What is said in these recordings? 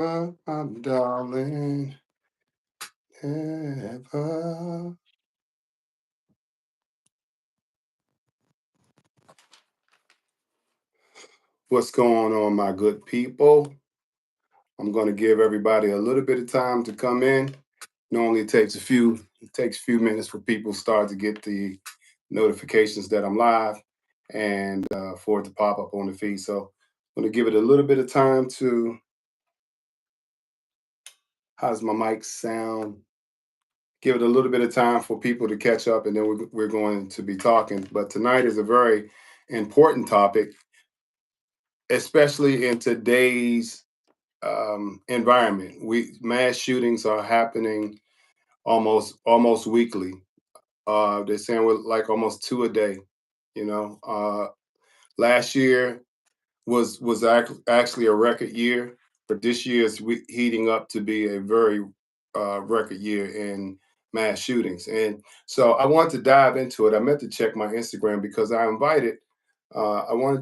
My darling, ever. What's going on, my good people? I'm going to give everybody a little bit of time to come in. Normally, it takes a few minutes for people to start to get the notifications that I'm live and for it to pop up on the feed. So I'm going to give it a little bit of time to. How does my mic sound? Give it a little bit of time for people to catch up, and then we're going to be talking. But tonight is a very important topic, especially in today's environment. We mass shootings are happening almost weekly. They're saying we're like almost two a day. You know, last year was actually a record year, but this year is heating up to be a very record year in mass shootings. And so I want to dive into it. I meant to check my Instagram because I wanted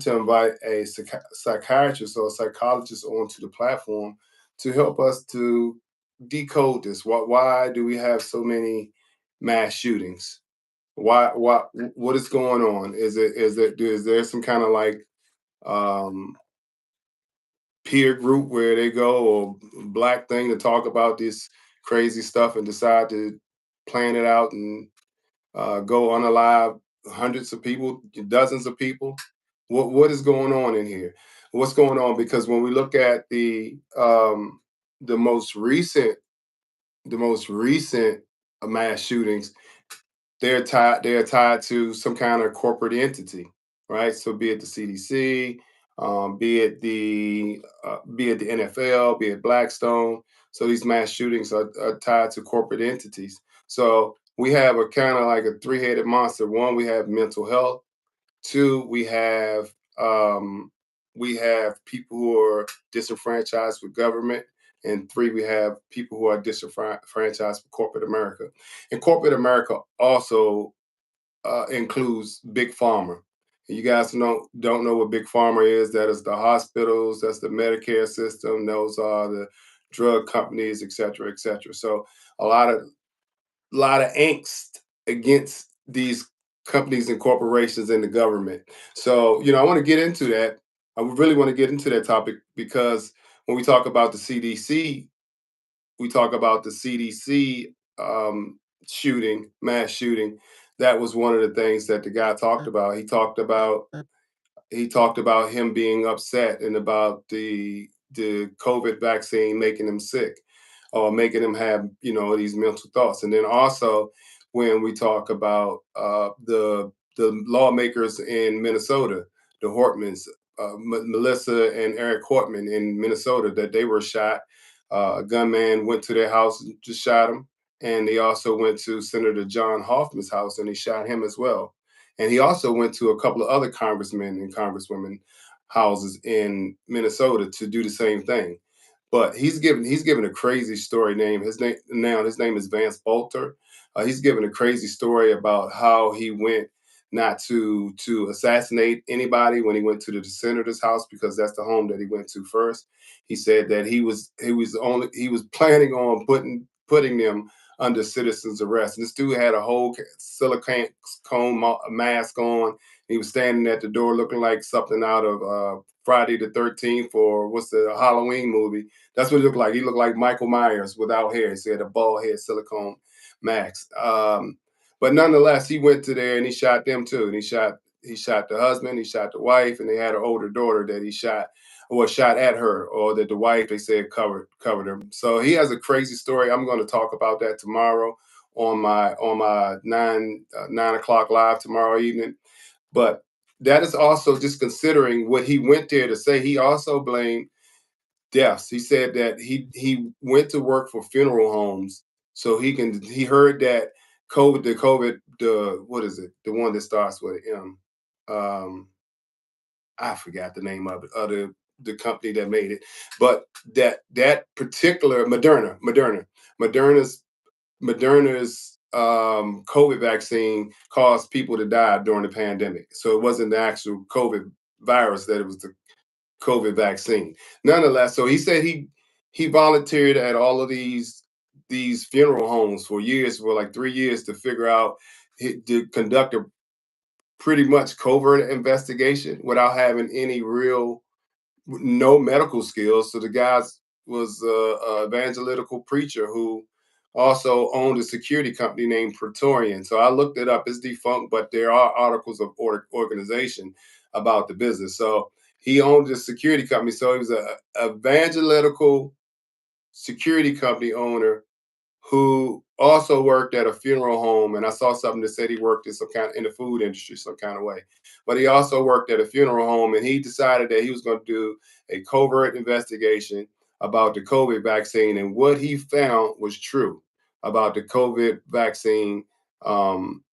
to invite a psychiatrist or a psychologist onto the platform to help us to decode this. Why do we have so many mass shootings? What is going on? Is there some kind of like um, peer group where they go or black thing to talk about this crazy stuff and decide to plan it out and go unalive hundreds of people, dozens of people? What is going on in here? What's going on? Because when we look at the most recent mass shootings, they're tied to some kind of corporate entity, right? So be it the CDC, be it the NFL, be it Blackstone. So these mass shootings are tied to corporate entities. So we have a kind of like a three-headed monster. One, we have mental health. Two, we have people who are disenfranchised with government, and three, we have people who are disenfranchised with corporate America. And corporate America also includes big pharma. You guys don't know what big pharma is. That is the hospitals, that's the Medicare system, those are the drug companies, et cetera, et cetera. So a lot of angst against these companies and corporations and the government. So, I want to get into that. I really want to get into that topic because when we talk about the CDC, we talk about the CDC mass shooting. That was one of the things that the guy talked about. He talked about him being upset and about the COVID vaccine making him sick or making him have these mental thoughts. And then also when we talk about the lawmakers in Minnesota, the Hortmans, Melissa and Eric Hortman in Minnesota, that they were shot. A gunman went to their house and just shot him. And he also went to Senator John Hoffman's house and he shot him as well. And he also went to a couple of other congressmen and congresswomen houses in Minnesota to do the same thing. But he's given a crazy story. His name is Vance Bolter. He's given a crazy story about how he went not to assassinate anybody when he went to the senator's house, because that's the home that he went to first. He said that he was planning on putting them under citizen's arrest. And this dude had a whole silicone mask on. He was standing at the door looking like something out of Friday the 13th, or what's the Halloween movie. That's what he looked like. He looked like Michael Myers without hair. He had a bald head silicone mask. But nonetheless, he went to there and he shot them too. And he shot the husband, he shot the wife, and they had an older daughter that he shot or shot at her, or that the wife, they said, covered her. So he has a crazy story. I'm going to talk about that tomorrow on my 9 o'clock live tomorrow evening. But that is also just considering what he went there to say. He also blamed deaths. He said that he went to work for funeral homes so he heard that the what is it? The one that starts with M. Um, I forgot the name of it, the company that made it, but that particular Moderna's COVID vaccine caused people to die during the pandemic. So it wasn't the actual COVID virus, that it was the COVID vaccine. Nonetheless, so he said he volunteered at all of these funeral homes for years, for like 3 years, to figure out, to conduct a pretty much covert investigation without having any real, no medical skills. So the guy was a evangelical preacher who also owned a security company named Praetorian. So I looked it up. It's defunct, but there are articles of organization about the business. So he owned a security company. So he was a evangelical security company owner who also worked at a funeral home. And I saw something that said he worked in some kind, in the food industry, some kind of way. But he also worked at a funeral home, and he decided that he was going to do a covert investigation about the COVID vaccine. And what he found was true about the COVID vaccine, um,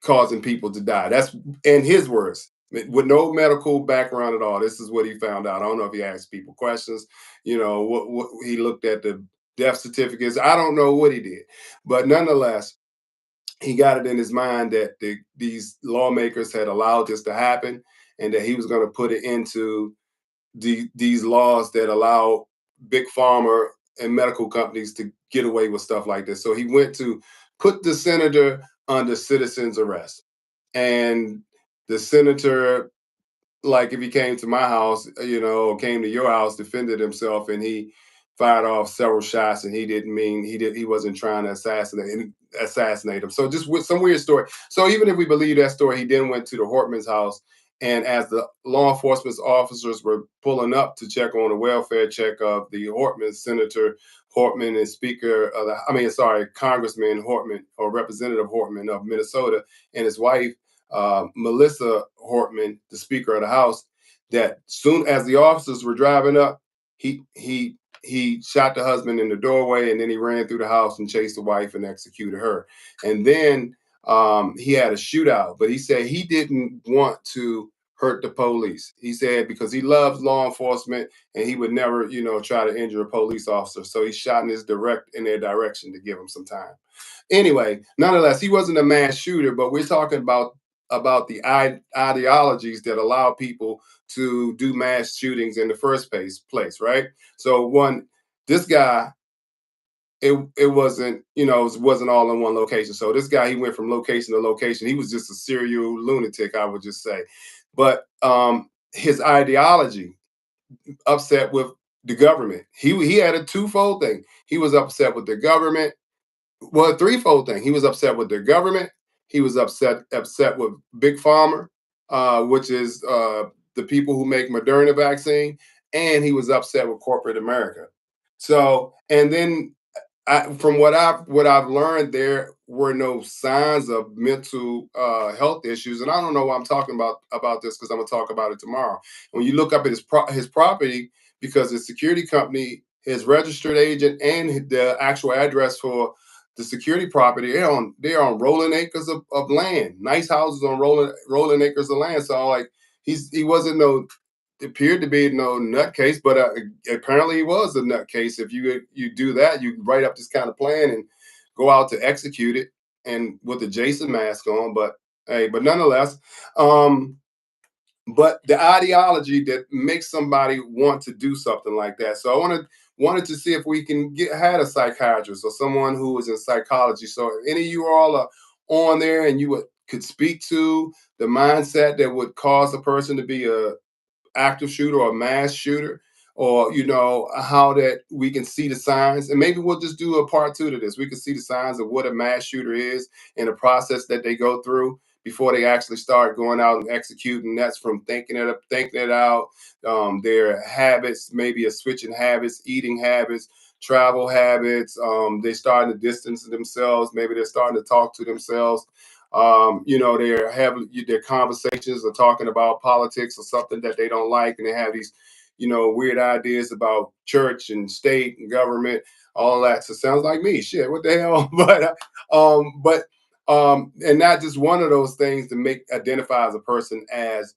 causing people to die. That's in his words, with no medical background at all. This is what he found out. I don't know if he asked people questions, what he looked at the death certificates. I don't know what he did, but nonetheless, he got it in his mind that these lawmakers had allowed this to happen, and that he was going to put it into these laws that allow big pharma and medical companies to get away with stuff like this. So he went to put the senator under citizen's arrest. And the senator, like if he came to my house, or came to your house, defended himself, and he fired off several shots, and he wasn't trying to assassinate him. So just with some weird story. So even if we believe that story, he then went to the Hortman's house, and as the law enforcement officers were pulling up to check on a welfare check of the Hortman, Senator Hortman and Speaker of the, I mean, sorry, Congressman Hortman, or Representative Hortman of Minnesota, and his wife, Melissa Hortman, the Speaker of the House, that soon as the officers were driving up, he shot the husband in the doorway, and then he ran through the house and chased the wife and executed her. And then he had a shootout, but he said he didn't want to hurt the police. He said because he loves law enforcement, and he would never, try to injure a police officer. So he shot in their direction to give him some time. Anyway, nonetheless, he wasn't a mass shooter, but we're talking about the ideologies that allow people to do mass shootings in the first place, right? So this guy, it wasn't, it wasn't all in one location. So this guy, he went from location to location. He was just a serial lunatic, I would just say. But his ideology, upset with the government. He had a twofold thing. He was upset with the government, well, a threefold thing. He was upset with the government. He was upset with big pharma, which is the people who make Moderna vaccine, and he was upset with corporate America. So, and then from what I've learned, there were no signs of mental health issues, and I don't know why I'm talking about this, because I'm gonna talk about it tomorrow. When you look up at his property, because his security company, his registered agent, and the actual address for the security property, they're on rolling acres of land, nice houses on rolling acres of land. So like he wasn't no appeared to be no nutcase, but apparently he was a nutcase. If you do that, you write up this kind of plan and go out to execute it, and with the Jason mask on. But hey, but nonetheless, um, but the ideology that makes somebody want to do something like that. So I wanted to see if we can had a psychiatrist or someone who was in psychology. So if any of you all are on there, and could speak to the mindset that would cause a person to be a active shooter or a mass shooter, or how that we can see the signs, and maybe we'll just do a part two to this. We can see the signs of what a mass shooter is, and the process that they go through before they actually start going out and executing. That's from thinking it out, their habits, maybe a switch in habits, eating habits, travel habits. They starting to distance themselves. Maybe they're starting to talk to themselves. They're having their conversations are talking about politics or something that they don't like, and they have these, weird ideas about church and state and government, all that. So sounds like me. Shit, what the hell? And not just one of those things to make identify as a person as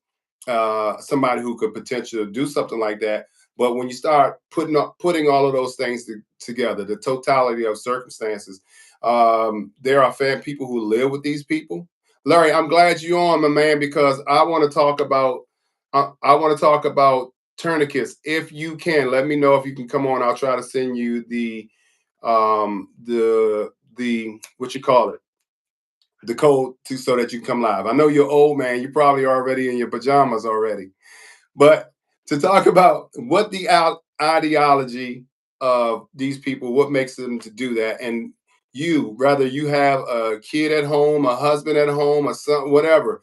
somebody who could potentially do something like that. But when you start putting all of those things together, the totality of circumstances, there are people who live with these people. Larry, I'm glad you're on, my man, because I want to talk about tourniquets. If you can, let me know if you can come on. I'll try to send you the what you call it, the code to so that you can come live. I know you're old, man. You're probably already in your pajamas already. But to talk about what the ideology of these people, what makes them to do that, and you, whether you have a kid at home, a husband at home, a son, whatever,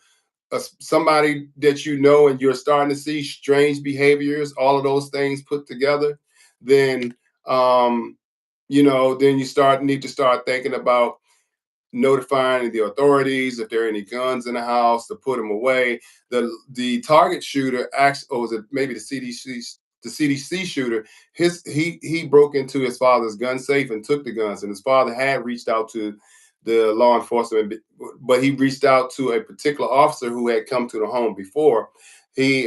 somebody that you know, and you're starting to see strange behaviors, all of those things put together, then um, then you start need to start thinking about notifying the authorities if there are any guns in the house to put them away. The target shooter actually, or was it maybe the CDC shooter? He broke into his father's gun safe and took the guns, and his father had reached out to the law enforcement, but he reached out to a particular officer who had come to the home before. He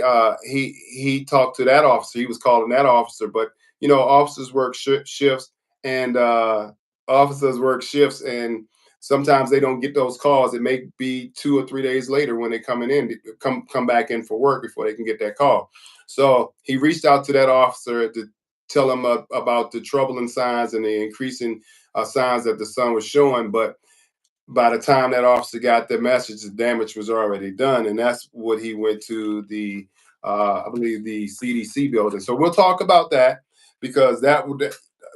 talked to that officer. He was calling that officer, but officers work shifts, and officers work shifts, and sometimes they don't get those calls. It may be 2 or 3 days later when they're coming in, come back in for work before they can get that call. So he reached out to that officer to tell him about the troubling signs and the increasing signs that the son was showing. But by the time that officer got the message, the damage was already done, and that's what he went to I believe, the CDC building. So we'll talk about that because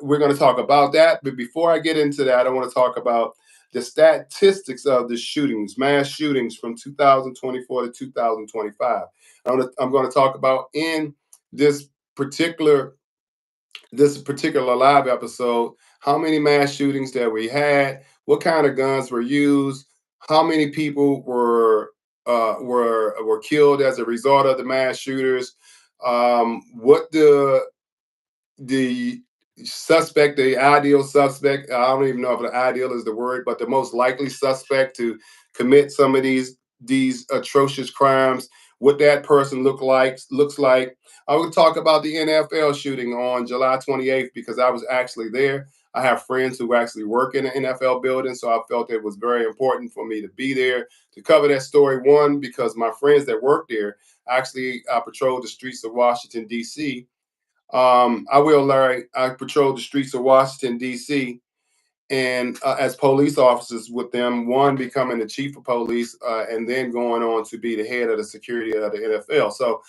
we're going to talk about that. But before I get into that, I want to talk about the statistics of the shootings, mass shootings from 2024 to 2025. I'm going to talk about in this particular live episode, how many mass shootings that we had, what kind of guns were used, how many people were killed as a result of the mass shooters, what the suspect, the ideal suspect, I don't even know if the ideal is the word, but the most likely suspect to commit some of these atrocious crimes, what that person looks like. I would talk about the NFL shooting on July 28th because I was actually there. I have friends who actually work in the NFL building, so I felt it was very important for me to be there to cover that story. One, because my friends that work there actually patrolled the streets of Washington, D.C. I will, Larry. I patrolled the streets of Washington, D.C., and as police officers with them, one becoming the chief of police, and then going on to be the head of the security of the NFL. So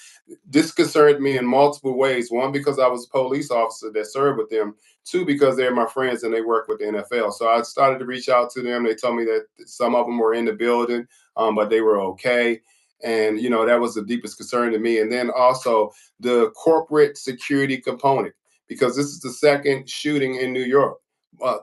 this concerned me in multiple ways. One, because I was a police officer that served with them. Two, because they're my friends and they work with the NFL. So I started to reach out to them. They told me that some of them were in the building, but they were okay. And that was the deepest concern to me. And then also the corporate security component, because this is the second shooting in New York.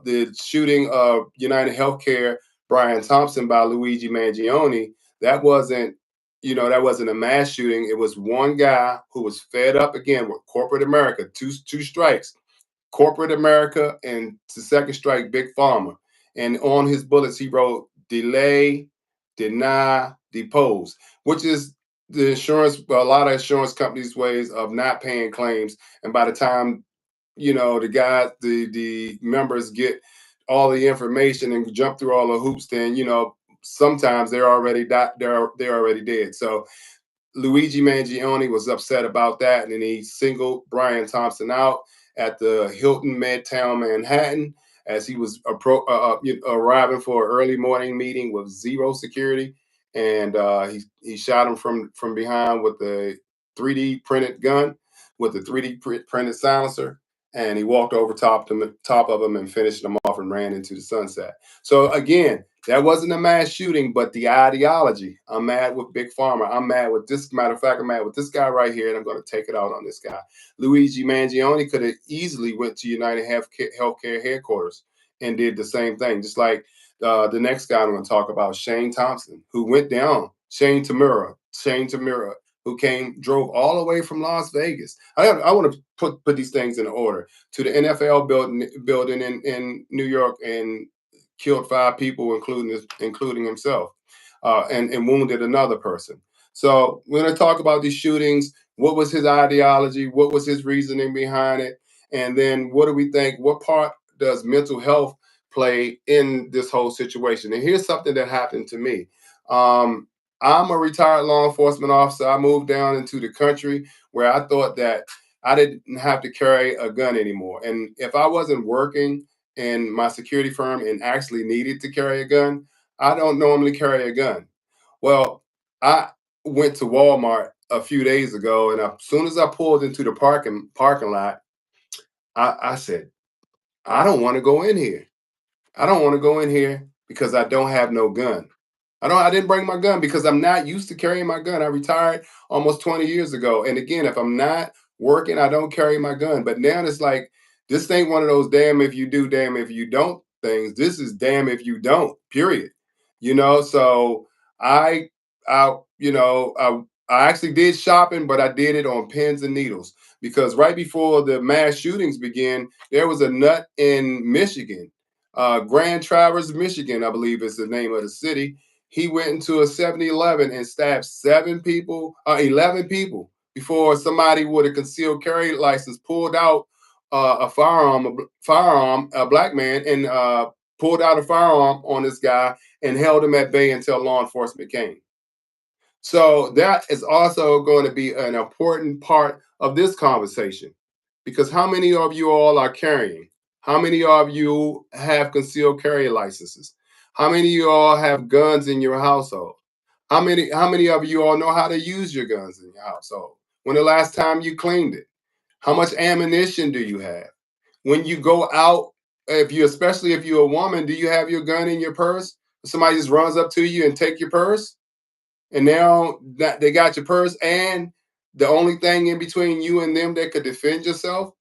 The shooting of United Healthcare, Brian Thompson, by Luigi Mangione, that wasn't a mass shooting. It was one guy who was fed up again with corporate America, two strikes, corporate America, and the second strike, big pharma. And on his bullets, he wrote delay, deny, depose, which is a lot of insurance companies' ways of not paying claims. And by the time the members get all the information and jump through all the hoops, then sometimes they're already dead. So Luigi Mangione was upset about that, and then he singled Brian Thompson out at the Hilton Midtown Manhattan as he was arriving for an early morning meeting with zero security, and he shot him from behind with a 3D printed gun with a 3D printed silencer, and he walked over top of him and finished him off and ran into the sunset. So again, that wasn't a mass shooting, but the ideology. I'm mad with Big Pharma. I'm mad with this. Matter of fact, I'm mad with this guy right here, and I'm going to take it out on this guy. Luigi Mangione could have easily went to United Healthcare headquarters and did the same thing, just like the next guy I'm going to talk about, Shane Thompson, who went down. Shane Tamura, who drove all the way from Las Vegas. I want to put these things in order, to the NFL building in New York, and killed 5 people, including himself, and wounded another person. So we're going to talk about these shootings. What was his ideology? What was his reasoning behind it? And then what do we think? What part does mental health play in this whole situation? And here's something that happened to me. I'm a retired law enforcement officer. I moved down into the country where I thought that I didn't have to carry a gun anymore. And if I wasn't working in my security firm and actually needed to carry a gun, I don't normally carry a gun. Well, I went to Walmart a few days ago, and as soon as I pulled into the parking lot, I said, I don't want to go in here. I don't want to go in here because I don't have no gun. I didn't bring my gun because I'm not used to carrying my gun. I retired almost 20 years ago. And again, if I'm not working, I don't carry my gun. But now it's like this ain't one of those damn if you do, damn if you don't things. This is damn if you don't, period. So I I actually did shopping, but I did it on pins and needles because right before the mass shootings began, there was a nut in Michigan, Grand Traverse, Michigan, I believe is the name of the city. He went into a 7-Eleven and stabbed 11 people before somebody with a concealed carry license pulled out a black man, and pulled out a firearm on this guy and held him at bay until law enforcement came. So that is also going to be an important part of this conversation because how many of you all are carrying? How many of you have concealed carry licenses? How many of you all have guns in your household? How many of you all know how to use your guns in your household? When the last time you cleaned it? How much ammunition do you have? When you go out, especially if you're a woman, do you have your gun in your purse? Somebody just runs up to you and take your purse? And now that they got your purse and the only thing in between you and them that could defend yourself.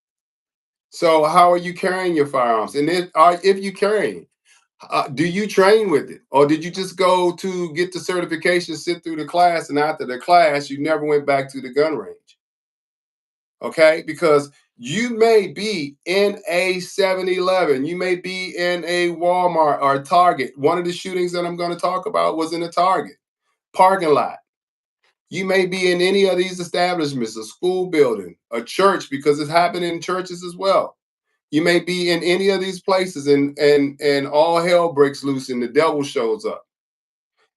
So how are you carrying your firearms? And if you carrying, do you train with it, or did you just go to get the certification, sit through the class, and after the class, you never went back to the gun range? Okay, because you may be in a 7-Eleven, you may be in a Walmart or a Target. One of the shootings that I'm going to talk about was in a Target parking lot. You may be in any of these establishments, a school building, a church, because it's happening in churches as well. You may be in any of these places, and all hell breaks loose and the devil shows up.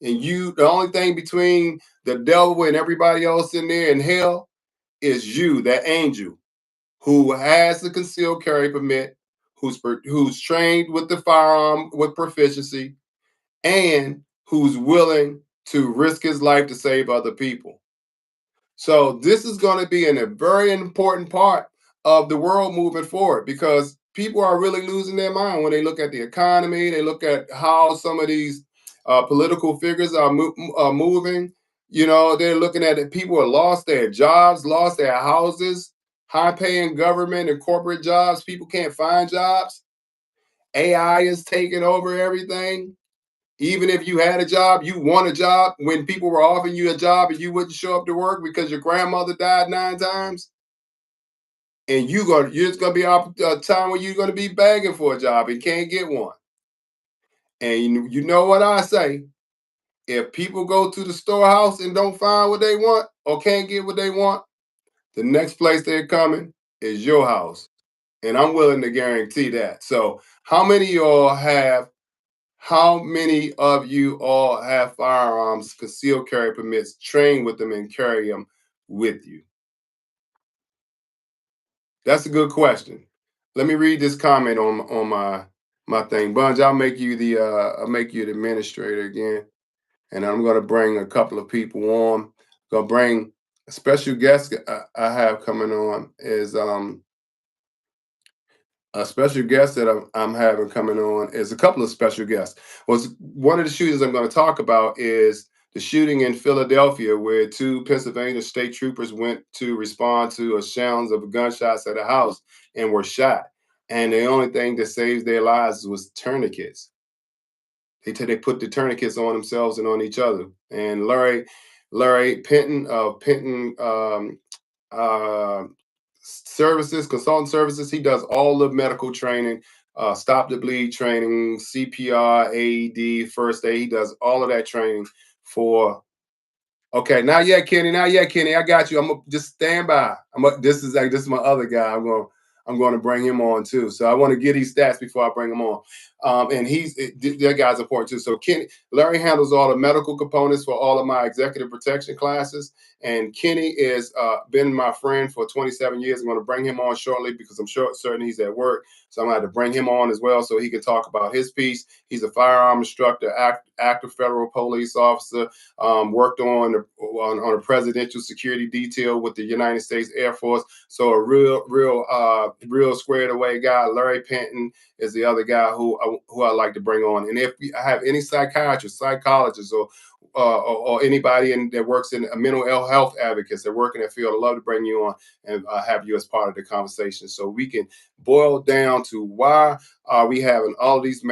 And the only thing between the devil and everybody else in there in hell is you, that angel, who has the concealed carry permit, who's trained with the firearm with proficiency, and who's willing to risk his life to save other people. So this is going to be a very important part of the world moving forward because people are really losing their mind when they look at the economy. They look at how some of these political figures are moving. They're looking at it. People have lost their jobs, lost their houses, high-paying government and corporate jobs. People can't find jobs. AI is taking over everything. Even if you had a job, you want a job when people were offering you a job and you wouldn't show up to work because your grandmother died 9 times. And you're just gonna be a time where you're gonna be begging for a job and can't get one. And you know what I say? If people go to the storehouse and don't find what they want or can't get what they want, the next place they're coming is your house. And I'm willing to guarantee that. So how many of you all have firearms, concealed carry permits, train with them, and carry them with you? That's a good question. Let me read this comment on my thing. Bunch, I'll make you the administrator again, and I'm gonna bring a couple of people on. Gonna bring a special guest I have coming on is a special guest that I'm having coming on is a couple of special guests. Was one of the shootings I'm going to talk about is the shooting in Philadelphia, where two Pennsylvania state troopers went to respond to a sounds of gunshots at a house and were shot. And the only thing that saved their lives was tourniquets. They put the tourniquets on themselves and on each other. And Larry Penton of Penton uh, services, consultant services. He does all the medical training, stop the bleed training, CPR, AED, first aid. He does all of that training for. Okay, not yet, Kenny. Not yet, Kenny. I got you. I'm gonna just stand by. This is my other guy. I'm going to bring him on too. So I want to get these stats before I bring him on. And that guy's important too. So Larry handles all the medical components for all of my executive protection classes. And Kenny is been my friend for 27 years. I'm going to bring him on shortly because I'm certain he's at work. So I'm going to have to bring him on as well so he can talk about his piece. He's a firearm instructor, active federal police officer, worked on a presidential security detail with the United States Air Force. So a real squared away guy. Larry Penton is the other guy who I like to bring on. And if I have any psychiatrists, psychologists, or anybody that works in a mental health advocates that work in that field, I'd love to bring you on and have you as part of the conversation so we can boil down to why are we having all of these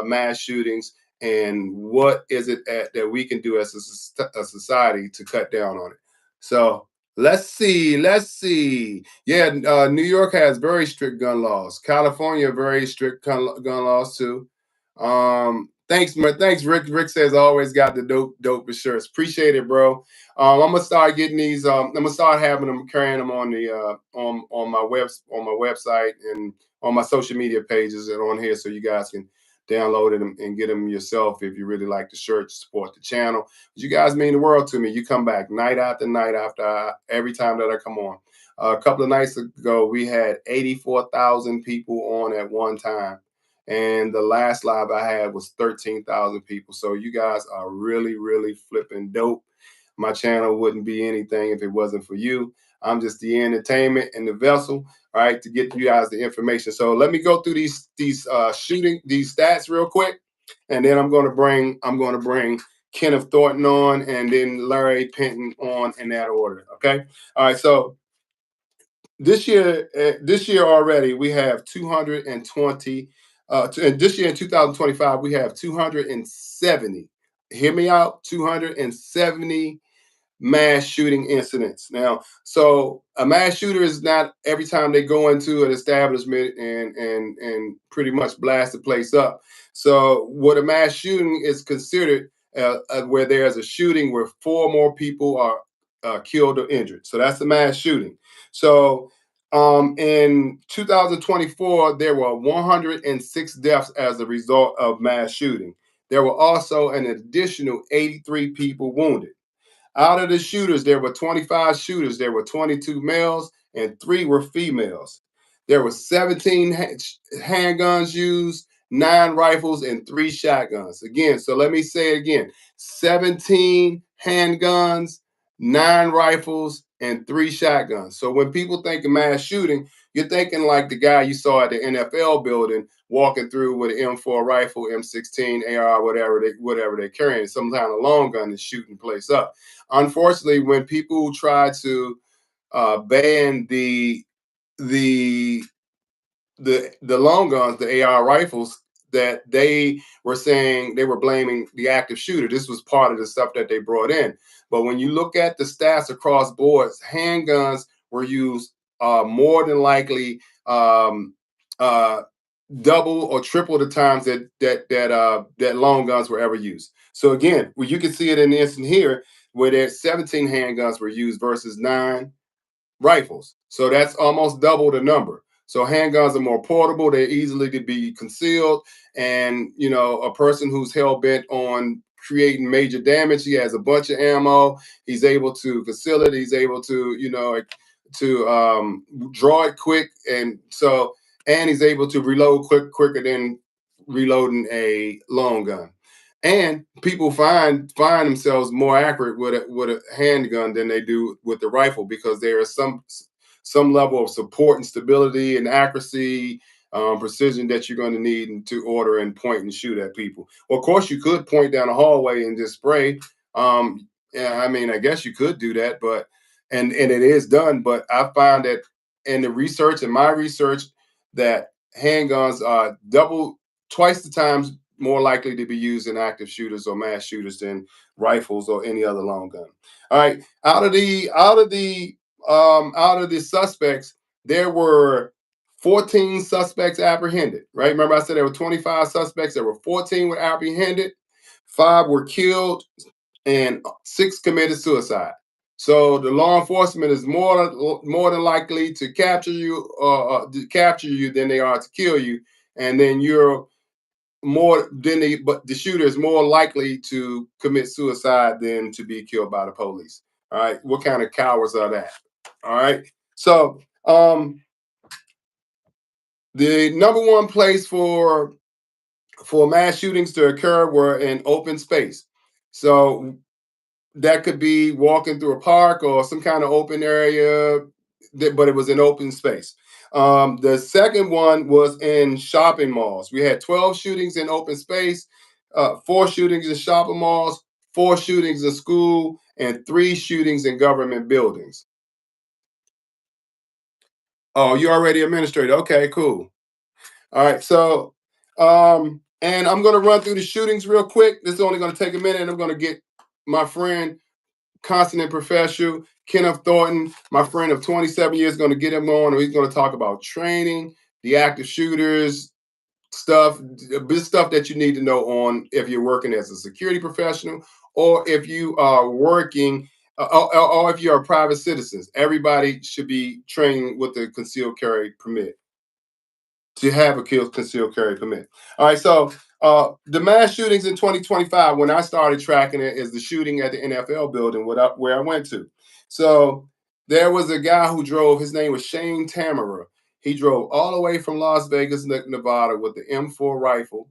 mass shootings and what is it that we can do as a society to cut down on it. So let's see. Yeah, New York has very strict gun laws. California, very strict gun laws too. Thanks, Rick. Rick says always got the dope shirts. Appreciate it, bro. I'm gonna start getting these. I'm gonna start having them, carrying them on the on my website and on my social media pages and on here, so you guys can download it and get them yourself if you really like the shirt to support the channel. You guys mean the world to me. You come back night after night every time that I come on. A couple of nights ago, we had 84,000 people on at one time. And the last live I had was 13,000 people. So you guys are really, really flipping dope. My channel wouldn't be anything if it wasn't for you. I'm just the entertainment and the vessel, all right, to get you guys the information. So let me go through these stats real quick, and then I'm going to bring Kenneth Thornton on, and then Larry Penton on in that order. Okay, all right. So this year already we have 220. And this year in 2025 we have 270. Hear me out, 270 mass shooting incidents. Now, so a mass shooter is not every time they go into an establishment and pretty much blast the place up. So what a mass shooting is considered where there's a shooting where four more people are killed or injured. So that's a mass shooting. So in 2024, there were 106 deaths as a result of mass shooting. There were also an additional 83 people wounded. Out of the shooters, there were 25 shooters. There were 22 males and 3 were females. There were 17 handguns used, 9 rifles, and 3 shotguns. Again, so let me say it again: 17 handguns, 9 rifles, and 3 shotguns. So when people think of mass shooting, you're thinking like the guy you saw at the NFL building walking through with an M4 rifle, M16, AR, whatever they're carrying, some kind of long gun is shooting the place up. Unfortunately, when people try to ban the the long guns, the AR rifles, that they were saying they were blaming the active shooter. This was part of the stuff that they brought in. But when you look at the stats across boards, handguns were used more than likely uh, double or triple the times that long guns were ever used. So again, well, you can see it in the instant here where there's 17 handguns were used versus 9 rifles. So that's almost double the number. So handguns are more portable, they're easily to be concealed. And a person who's hell bent on creating major damage, he has a bunch of ammo, he's able to conceal it, he's able to, draw it quick. And he's able to reload quicker than reloading a long gun. And people find themselves more accurate with a handgun than they do with the rifle because there is some level of support and stability and accuracy, precision that you're going to need to order and point and shoot at people. Well, of course, you could point down a hallway and just spray. Yeah, I mean, I guess you could do that, but and it is done. But I find that in my research, that handguns are twice the times more likely to be used in active shooters or mass shooters than rifles or any other long gun. All right, out of the suspects, there were 14 suspects apprehended. Right? Remember, I said there were 25 suspects. There were 14 were apprehended, 5 were killed, and 6 committed suicide. So the law enforcement is more than likely to capture you than they are to kill you, and then you're more than but the shooter is more likely to commit suicide than to be killed by the police. All right, what kind of cowards are that? All right, so the number one place for mass shootings to occur were in open space. So that could be walking through a park or some kind of open area, but it was in open space. The second one was in shopping malls. We had 12 shootings in open space, four shootings in shopping malls, four shootings in school, and three shootings in government buildings. Oh, you already administrator. Okay, cool. All right, so and I'm gonna run through the shootings real quick. This is only gonna take a minute, and I'm gonna get my friend, constant professional Kenneth Thornton, my friend of 27 years, going to get him on, and he's going to talk about training, the active shooters stuff, this stuff that you need to know on if you're working as a security professional or if you are working. Or if you're a private citizen, everybody should be trained with the concealed carry permit to have a concealed carry permit. All right, so the mass shootings in 2025, when I started tracking it, is the shooting at the NFL building where I went to. So there was a guy who drove. His name was Shane Tamura. He drove all the way from Las Vegas, Nevada, with the M4 rifle.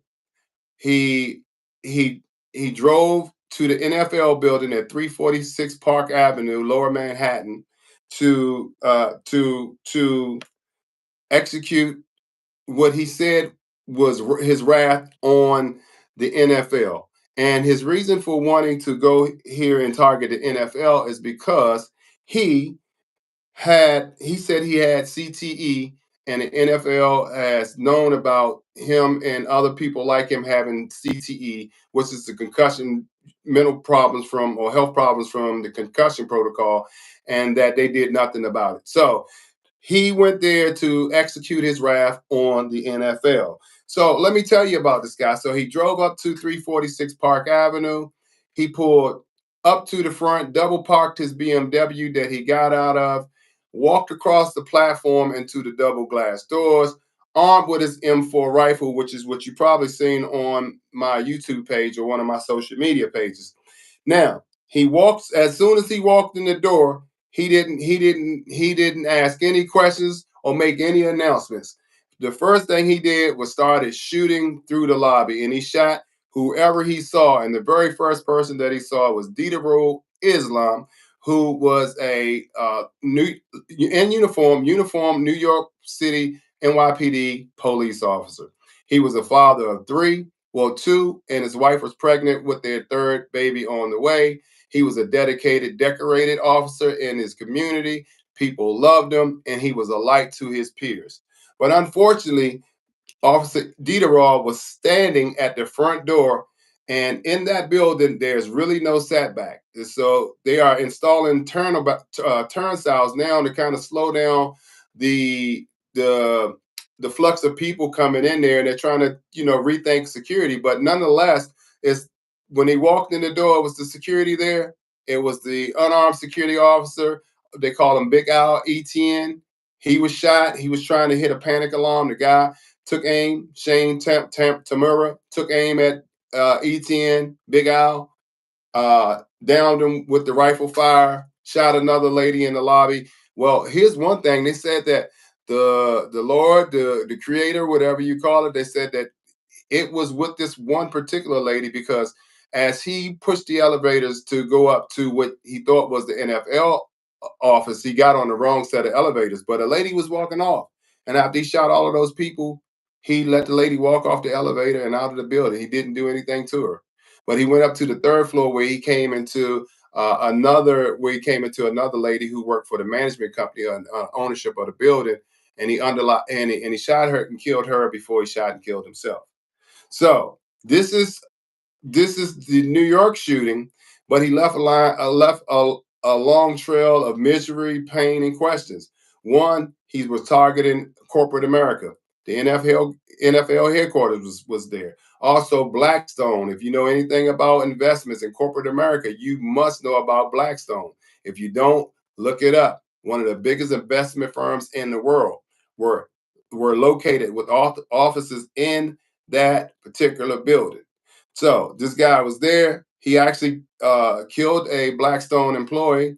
He he he drove to the NFL building at 346 Park Avenue, Lower Manhattan, to execute what he said was his wrath on the NFL. And his reason for wanting to go here and target the NFL is because he he said he had CTE, and the NFL has known about him and other people like him having CTE, which is the concussion mental problems from or health problems from the concussion protocol, and that they did nothing about it. So he went there to execute his wrath on the NFL. So let me tell you about this guy. So he drove up to 346 Park Avenue. He pulled up to the front, double parked his BMW that he got out of, walked across the platform into the double glass doors, armed with his M4 rifle, which is what you probably seen on my YouTube page or one of my social media pages. Now, he walks as soon as he walked in the door, he didn't ask any questions or make any announcements. The first thing he did was started shooting through the lobby, and he shot whoever he saw. And the very first person that he saw was Didarul Islam, who was a new in uniform New York City NYPD police officer. He was a father of three, well, two, and his wife was pregnant with their third baby on the way. He was a dedicated, decorated officer in his community. People loved him, and he was a light to his peers. But unfortunately, Officer Diderot was standing at the front door, and in that building, there's really no setback. And so they are installing turnstiles now to kind of slow down the the the flux of people coming in there, and they're trying to rethink security. But nonetheless, it's when he walked in the door, it was the security there. It was the unarmed security officer. They call him Big Al Etienne. He was shot. He was trying to hit a panic alarm. The guy took aim. Shane Tamura took aim at Etienne, Big Al, downed him with the rifle fire, shot another lady in the lobby. Well, here's one thing. They said that the Lord, the creator, whatever you call it, they said that it was with this one particular lady because as he pushed the elevators to go up to what he thought was the NFL office, he got on the wrong set of elevators. But a lady was walking off. And after he shot all of those people, he let the lady walk off the elevator and out of the building. He didn't do anything to her. But he went up to the third floor where he came into another lady who worked for the management company on ownership of the building, and he shot her and killed her before he shot and killed himself. So this is the New York shooting, but he left a long trail of misery, pain, and questions. One, he was targeting corporate America. The NFL headquarters was there. Also, Blackstone. If you know anything about investments in corporate America, you must know about Blackstone. If you don't, look it up. One of the biggest investment firms in the world were were located with offices in that particular building. So this guy was there. He actually killed a Blackstone employee,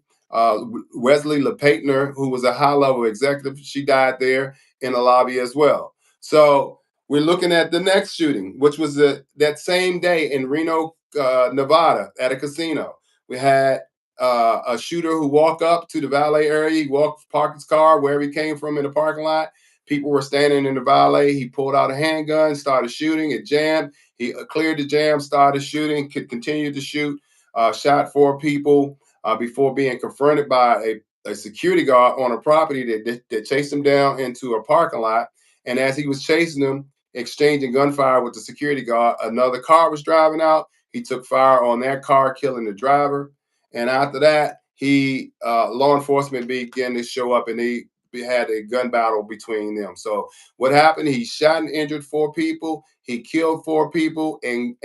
Wesley Lapatner, who was a high-level executive. She died there in the lobby as well. So we're looking at the next shooting, which was that same day in Reno, Nevada, at a casino. We had a shooter who walked up to the valet area. He walked, parked his car wherever he came from in the parking lot. People were standing in the valet. He pulled out a handgun, started shooting. It jammed. He cleared the jam, started shooting, continued to shoot, shot four people before being confronted by a security guard on a property that chased him down into a parking lot. And as he was chasing them, exchanging gunfire with the security guard, another car was driving out. He took fire on that car, killing the driver. And after that, law enforcement began to show up, and they had a gun battle between them. So what happened? He shot and injured four people. He killed four people, and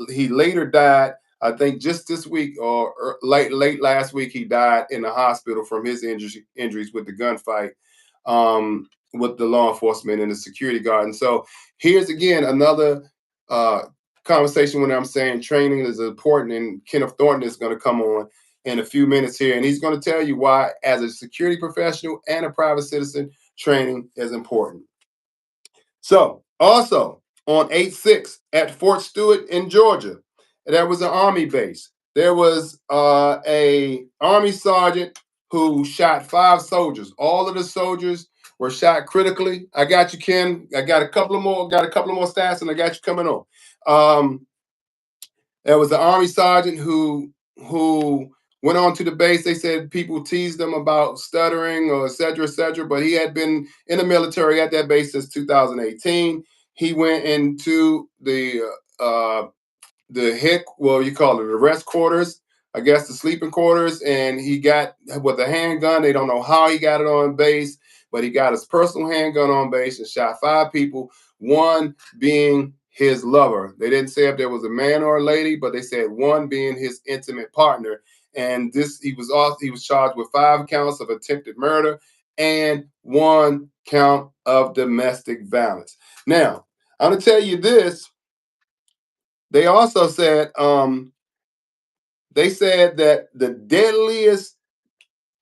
he later died. I think just this week or late last week, he died in the hospital from his injuries with the gunfight with the law enforcement and the security guard. And so here's again another uh, conversation when I'm saying training is important, and Kenneth Thornton is going to come on in a few minutes here, and he's going to tell you why, as a security professional and a private citizen, training is important. So, also on 8/6 at Fort Stewart in Georgia, there was an Army base. There was a Army sergeant who shot five soldiers. All of the soldiers were shot critically. I got you, Ken. I got a couple of more. Got a couple of more stats, and I got you coming on. Um, there was an Army sergeant who went on to the base. They said people teased him about stuttering or et cetera, but he had been in the military at that base since 2018. He went into the head, well, you call it the rest quarters, I guess the sleeping quarters, and he got with a handgun. They don't know how he got it on base, but he got his personal handgun on base and shot five people, one being his lover. They didn't say if there was a man or a lady, but they said one being his intimate partner. And this he was charged with 5 counts of attempted murder and 1 count of domestic violence. Now, I'm gonna tell you this. They also said that the deadliest,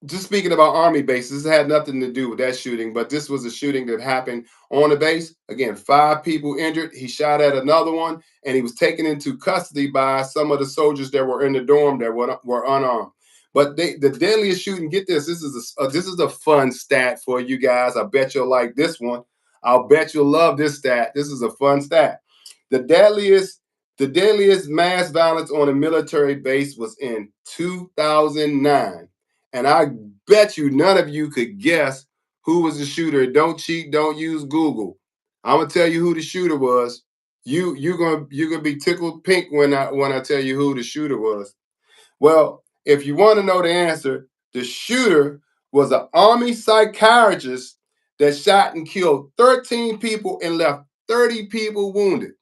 just speaking about Army bases, this had nothing to do with that shooting, but this was a shooting that happened on the base. Again, 5 people injured. He shot at another one, and he was taken into custody by some of the soldiers that were in the dorm that were unarmed. But the deadliest shooting, get this, this is a fun stat for you guys. I bet you'll like this one. I'll bet you'll love this stat. This is a fun stat. The deadliest the deadliest mass violence on a military base was in 2009. And I bet you none of you could guess who was the shooter. Don't cheat, don't use Google. I'm gonna tell you who the shooter was. You're gonna be tickled pink when I tell you who the shooter was. Well, if you want to know the answer, the shooter was an Army psychiatrist that shot and killed 13 people and left 30 people wounded.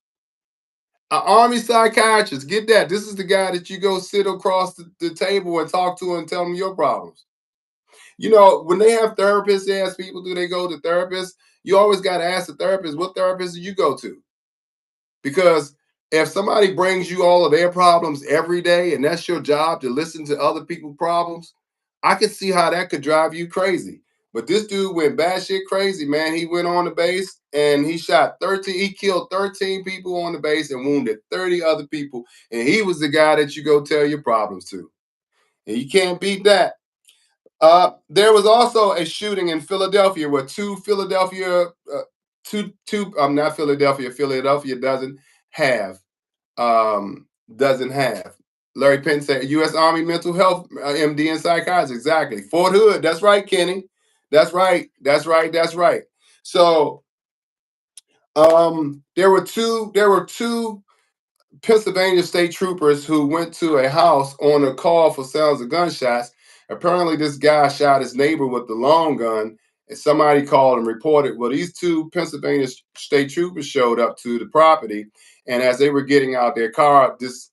An Army psychiatrist, get that. This is the guy that you go sit across the table and talk to and tell them your problems. You know, when they have therapists, they ask people, do they go to therapists? You always got to ask the therapist, what therapist do you go to? Because if somebody brings you all of their problems every day and that's your job to listen to other people's problems, I could see how that could drive you crazy. But this dude went batshit crazy, man. He went on the base and he shot 13, he killed 13 people on the base and wounded 30 other people. And he was the guy that you go tell your problems to. And you can't beat that. There was also a shooting in Philadelphia where I'm not Philadelphia. Philadelphia have doesn't have. Larry Penn said U.S. Army mental health MD and psychiatrist. Exactly. Fort Hood. That's right, Kenny. That's right. That's right. That's right. So there were two Pennsylvania state troopers who went to a house on a call for sounds of gunshots. Apparently, this guy shot his neighbor with the long gun, and somebody called and reported. Well, these two Pennsylvania state troopers showed up to the property, and as they were getting out their car, this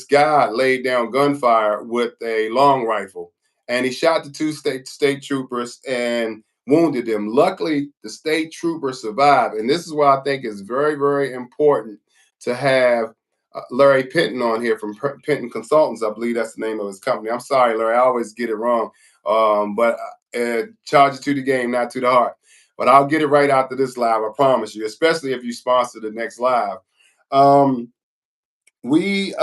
guy laid down gunfire with a long rifle. and he shot the two state troopers and wounded them. Luckily, the state trooper survived, and this is why I think it's very, very important to have Larry Penton on here from Penton Consultants. I believe that's the name of his company. I'm sorry, Larry, I always get it wrong. But charge it to the game, not to the heart. But I'll get it right after this live, I promise you, especially if you sponsor the next live. We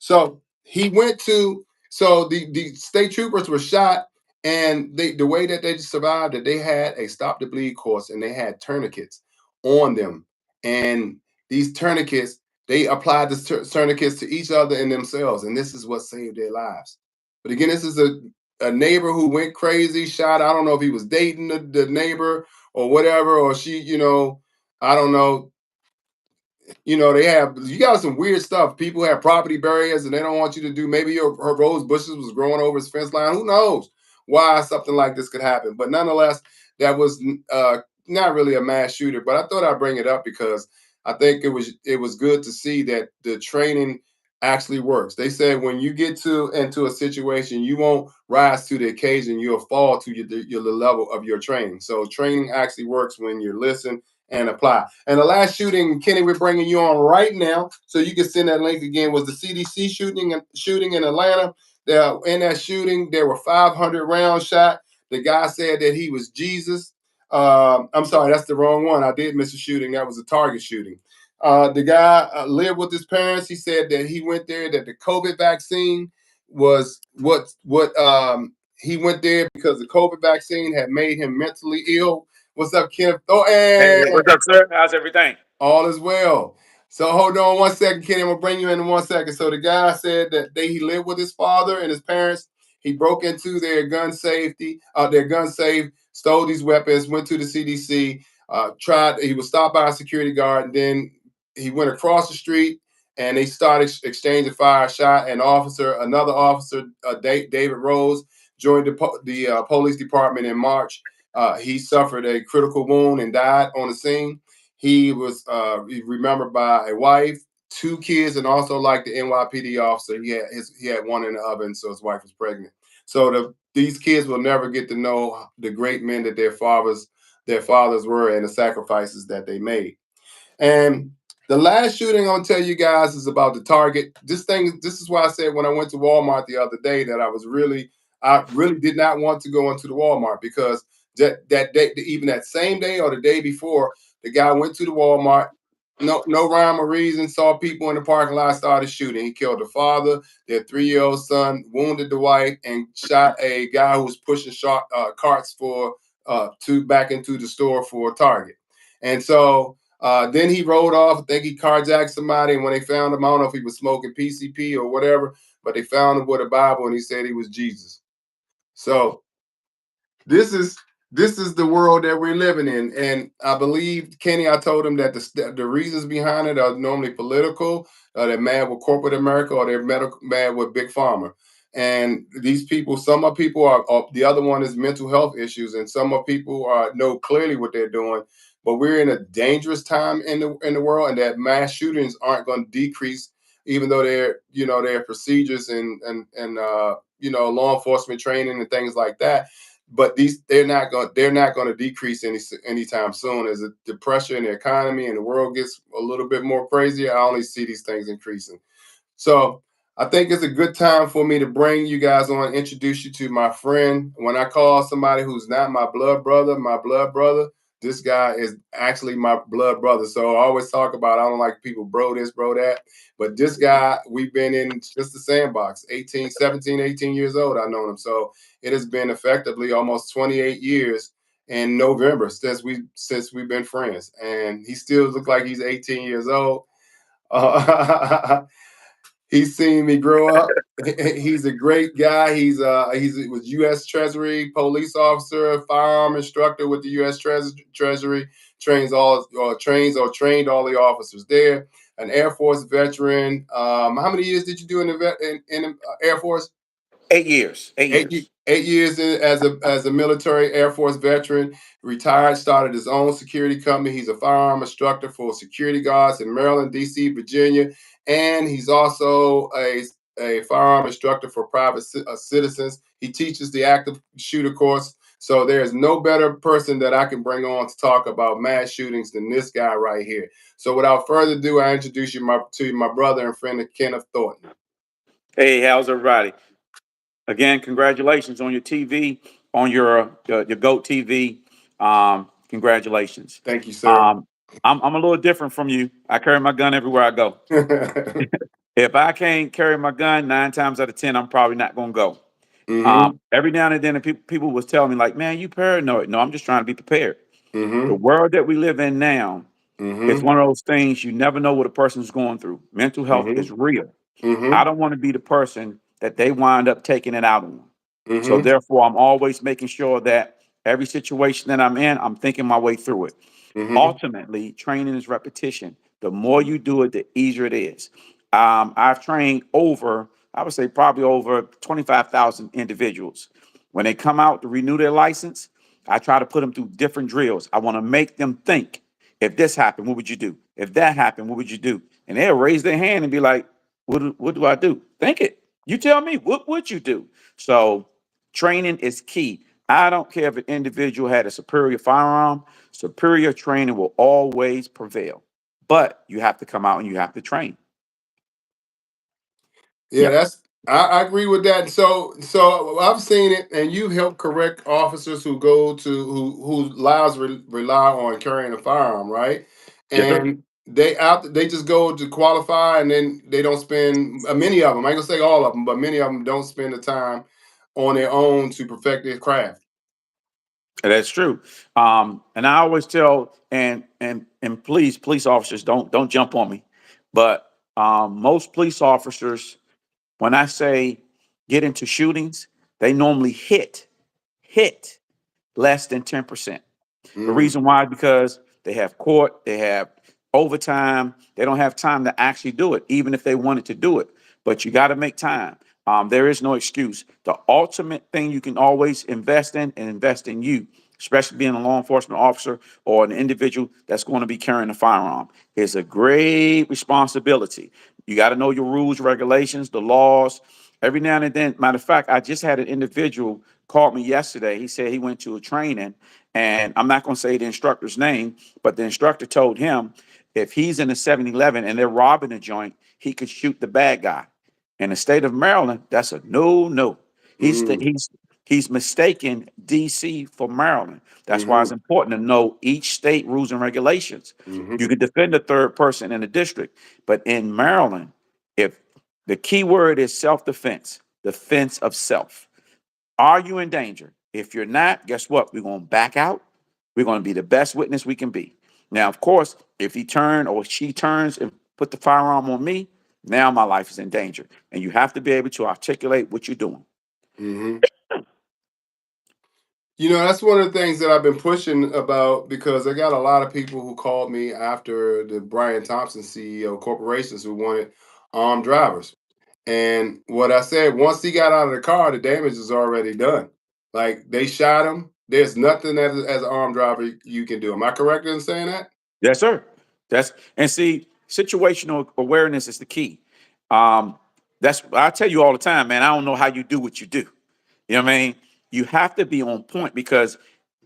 So he went to, so the state troopers were shot, and the way that they survived, that they had a stop the bleed course, and they had tourniquets on them, and these tourniquets, they applied the tourniquets to each other and themselves, and this is what saved their lives. But again, this is a neighbor who went crazy, shot. I don't know if he was dating the neighbor or whatever, or she, I don't know. You got some weird stuff. People have property barriers and they don't want you to do, maybe her rose bushes was growing over his fence line. Who knows why something like this could happen? But nonetheless, that was not really a mass shooter. But I thought I'd bring it up because I think it was good to see that the training actually works. They said when you get into a situation, you won't rise to the occasion, you'll fall to the level of your training. So training actually works when you listen and apply. And the last shooting, Kenny, we're bringing you on right now, so you can send that link again. Was the CDC shooting in Atlanta? In that shooting, there were 500 rounds shot. The guy said that he was Jesus. I'm sorry, that's the wrong one. I did miss a shooting. That was a Target shooting. The guy lived with his parents. He said that he went there, that the COVID vaccine was he went there because the COVID vaccine had made him mentally ill. What's up, Kenneth? Oh, Hey, what's up, sir? How's everything? all is well. So hold on one second, Kenny. I'm gonna bring you in 1 second. So the guy said that he lived with his father and his parents. He broke into their gun safe, stole these weapons, went to the CDC, he was stopped by a security guard, and then he went across the street and they started exchanging fire, shot an officer, another officer, David Rose, joined the police department in March. He suffered a critical wound and died on the scene. He was remembered by a wife, two kids, and also like the NYPD officer, he had one in the oven, so his wife was pregnant. So these kids will never get to know the great men that their fathers were, and the sacrifices that they made. And the last shooting I'm gonna tell you guys is about the Target. This is why I said when I went to Walmart the other day that I really did not want to go into the Walmart, because that day, even that same day or the day before, the guy went to the Walmart. No rhyme or reason. Saw people in the parking lot, started shooting. He killed the father, their 3-year-old son, wounded the wife, and shot a guy who was pushing carts back into the store for Target. And so then he rode off. I think he carjacked somebody, and when they found him, I don't know if he was smoking PCP or whatever, but they found him with a Bible, and he said he was Jesus. So this is the world that we're living in, and I believe, Kenny, I told him that the reasons behind it are normally political. They're mad with corporate America, or they're mad with big pharma. And these people, some of people are the other one is mental health issues, and some of people know clearly what they're doing. But we're in a dangerous time in the world, and that mass shootings aren't going to decrease, even though there are procedures and law enforcement training and things like that. But they're not going to decrease anytime soon. As the pressure in the economy and the world gets a little bit more crazy, I only see these things increasing. So I think it's a good time for me to bring you guys on, introduce you to my friend. When I call somebody who's not my blood brother, this guy is actually my blood brother. So I always talk about, I don't like people bro this, bro that. But this guy, we've been in just the sandbox, 18, 17, 18 years old. I've known him. So it has been effectively almost 28 years in November since we've been friends. And he still looks like he's 18 years old. Uh, He's seen me grow up. He's a great guy. He was U.S. Treasury police officer, firearm instructor with the U.S. Treasury. Trained all the officers there. An Air Force veteran. How many years did you do in the Air Force? 8 years. 8 years. 8 years as a military Air Force veteran. Retired, started his own security company. He's a firearm instructor for security guards in Maryland, D.C., Virginia, and he's also a firearm instructor for private citizens. He teaches the active shooter course. So there's no better person that I can bring on to talk about mass shootings than this guy right here. So without further ado, I introduce you to my brother and friend Kenneth Thornton. Hey, how's everybody? Again, congratulations on your TV, on your GOAT TV. Congratulations. Thank you, sir. I'm a little different from you. I carry my gun everywhere I go. If I can't carry my gun, 9 times out of 10, I'm probably not going to go. Every now and then, people was telling me like, "Man, you paranoid." No, I'm just trying to be prepared. The world that we live in now is one of those things you never know what a person is going through. Mental health is real. I don't want to be the person that they wind up taking it out on. So therefore, I'm always making sure that every situation that I'm in, I'm thinking my way through it. Ultimately, training is repetition. The more you do it, the easier it is. I've trained I would say probably over 25,000 individuals. When they come out to renew their license, I try to put them through different drills. I want to make them think, if this happened, what would you do? If that happened, what would you do? And they'll raise their hand and be like, what do I do? Think it. You tell me, what would you do? So training is key. I don't care if an individual had a superior firearm, superior training will always prevail. But you have to come out and you have to train. Yeah, I agree with that. So I've seen it, and you help correct officers who go to whose lives rely on carrying a firearm, right? Yes, sir. And they just go to qualify, and then they don't spend many of them. I ain't gonna say all of them, but many of them don't spend the time on their own to perfect their craft. That's true. And I always tell and please, police officers, don't jump on me. But most police officers, when I say get into shootings, they normally hit less than 10%. The Mm, reason why is because they have court, they have overtime, they don't have time to actually do it, even if they wanted to do it. But you got to make time. There is no excuse. The ultimate thing you can always invest in and invest in you, especially being a law enforcement officer or an individual that's going to be carrying a firearm, is a great responsibility. You got to know your rules, regulations, the laws. Every now and then, matter of fact, I just had an individual called me yesterday. He said he went to a training, and I'm not going to say the instructor's name, but the instructor told him if he's in a 7-Eleven and they're robbing a joint, he could shoot the bad guy. In the state of Maryland, that's a no. He's the, mm, he's mistaken DC for Maryland. That's why it's mm-hmm, important to know each state rules and regulations. You mm-hmm, can defend a third person in a district, but in Maryland, if the key word is self-defense, defense of self. Are you in danger? If you're not, guess what? We're going to back out. We're going to be the best witness we can be. Now, of course, if he turns or she turns and put the firearm on me, now my life is in danger. And you have to be able to articulate what you're doing. mm-hmm. You know, that's one of the things that I've been pushing about because I got a lot of people who called me after the Brian Thompson CEO corporations who wanted armed drivers. And what I said, once he got out of the car, the damage is already done. Like they shot him. There's nothing that as an armed driver you can do. Am I correct in saying that? Yes, sir. And see, situational awareness is the key. Um, that's I tell you all the time, man. I don't know how you do what you do. You know what I mean? You have to be on point because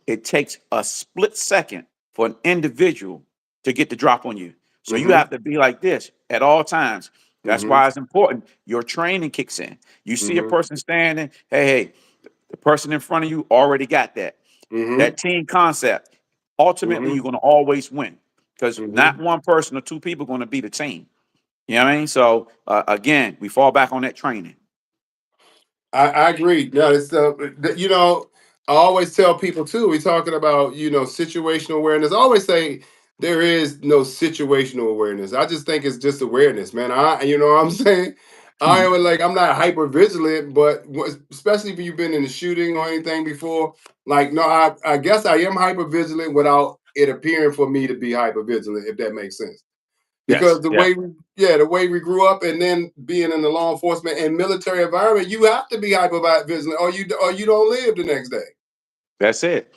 it takes a split second for an individual to get the drop on you. So you Mm-hmm. have to be like this at all times. That's Mm-hmm. why it's important. Your training kicks in. You see a Mm-hmm. person standing, hey, the person in front of you already got that. Mm-hmm. That team concept. Ultimately, you're Mm-hmm. going to always win because not Mm-hmm. one person or two people are going to be the team. You know what I mean? So again, we fall back on that training. I agree. No, it's you know, I always tell people too. We're talking about situational awareness. I always say there is no situational awareness. I just think it's just awareness, man. What I'm saying. I am like I'm not hyper vigilant, but especially if you've been in a shooting or anything before. Like no, I guess I am hyper vigilant without it appearing for me to be hyper vigilant. If that makes sense. Yes, Because the yes, way the way we grew up and then being in the law enforcement and military environment, you have to be hyper vigilant or you don't live the next day. that's it.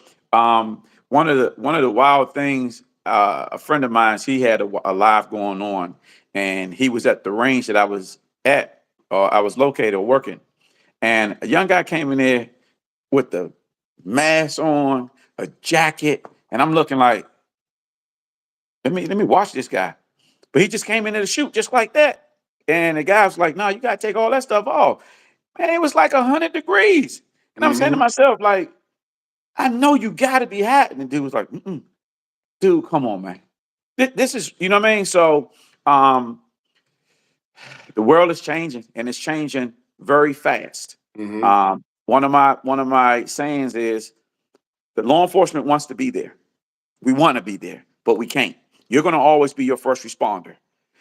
One of the wild things. A friend of mine, he had a live going on, and he was at the range that I was at or I was located or working, and a young guy came in there with the mask on, a jacket, and I'm looking like, let me watch this guy. But he just came in there to shoot just like that. And the guy was like, no, you gotta take all that stuff off. Man, it was like 100 degrees. And I'm saying to Mm-hmm. myself, like, I know you gotta be hot. And the dude was like, dude, come on, man. This is, you know what I mean? So um, the world is changing and it's changing very fast. Mm-hmm. One of my sayings is that law enforcement wants to be there. We want to be there, but we can't. You're going to always be your first responder.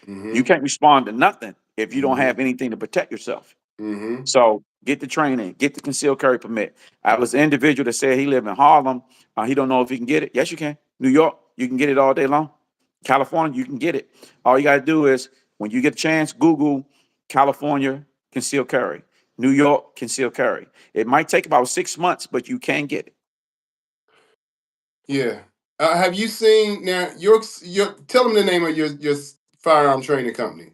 You Mm-hmm. can't respond to nothing if you don't Mm-hmm. have anything to protect yourself. Mm-hmm. So get the training, get the concealed carry permit. I was an individual that said he lived in Harlem. He don't know if he can get it. Yes, you can. New York, you can get it all day long. California, you can get it. All you got to do is when you get a chance, Google California concealed carry, New York concealed carry. It might take about 6 months, but you can get it. Yeah. Have you seen now? Your tell them the name of your firearm training company.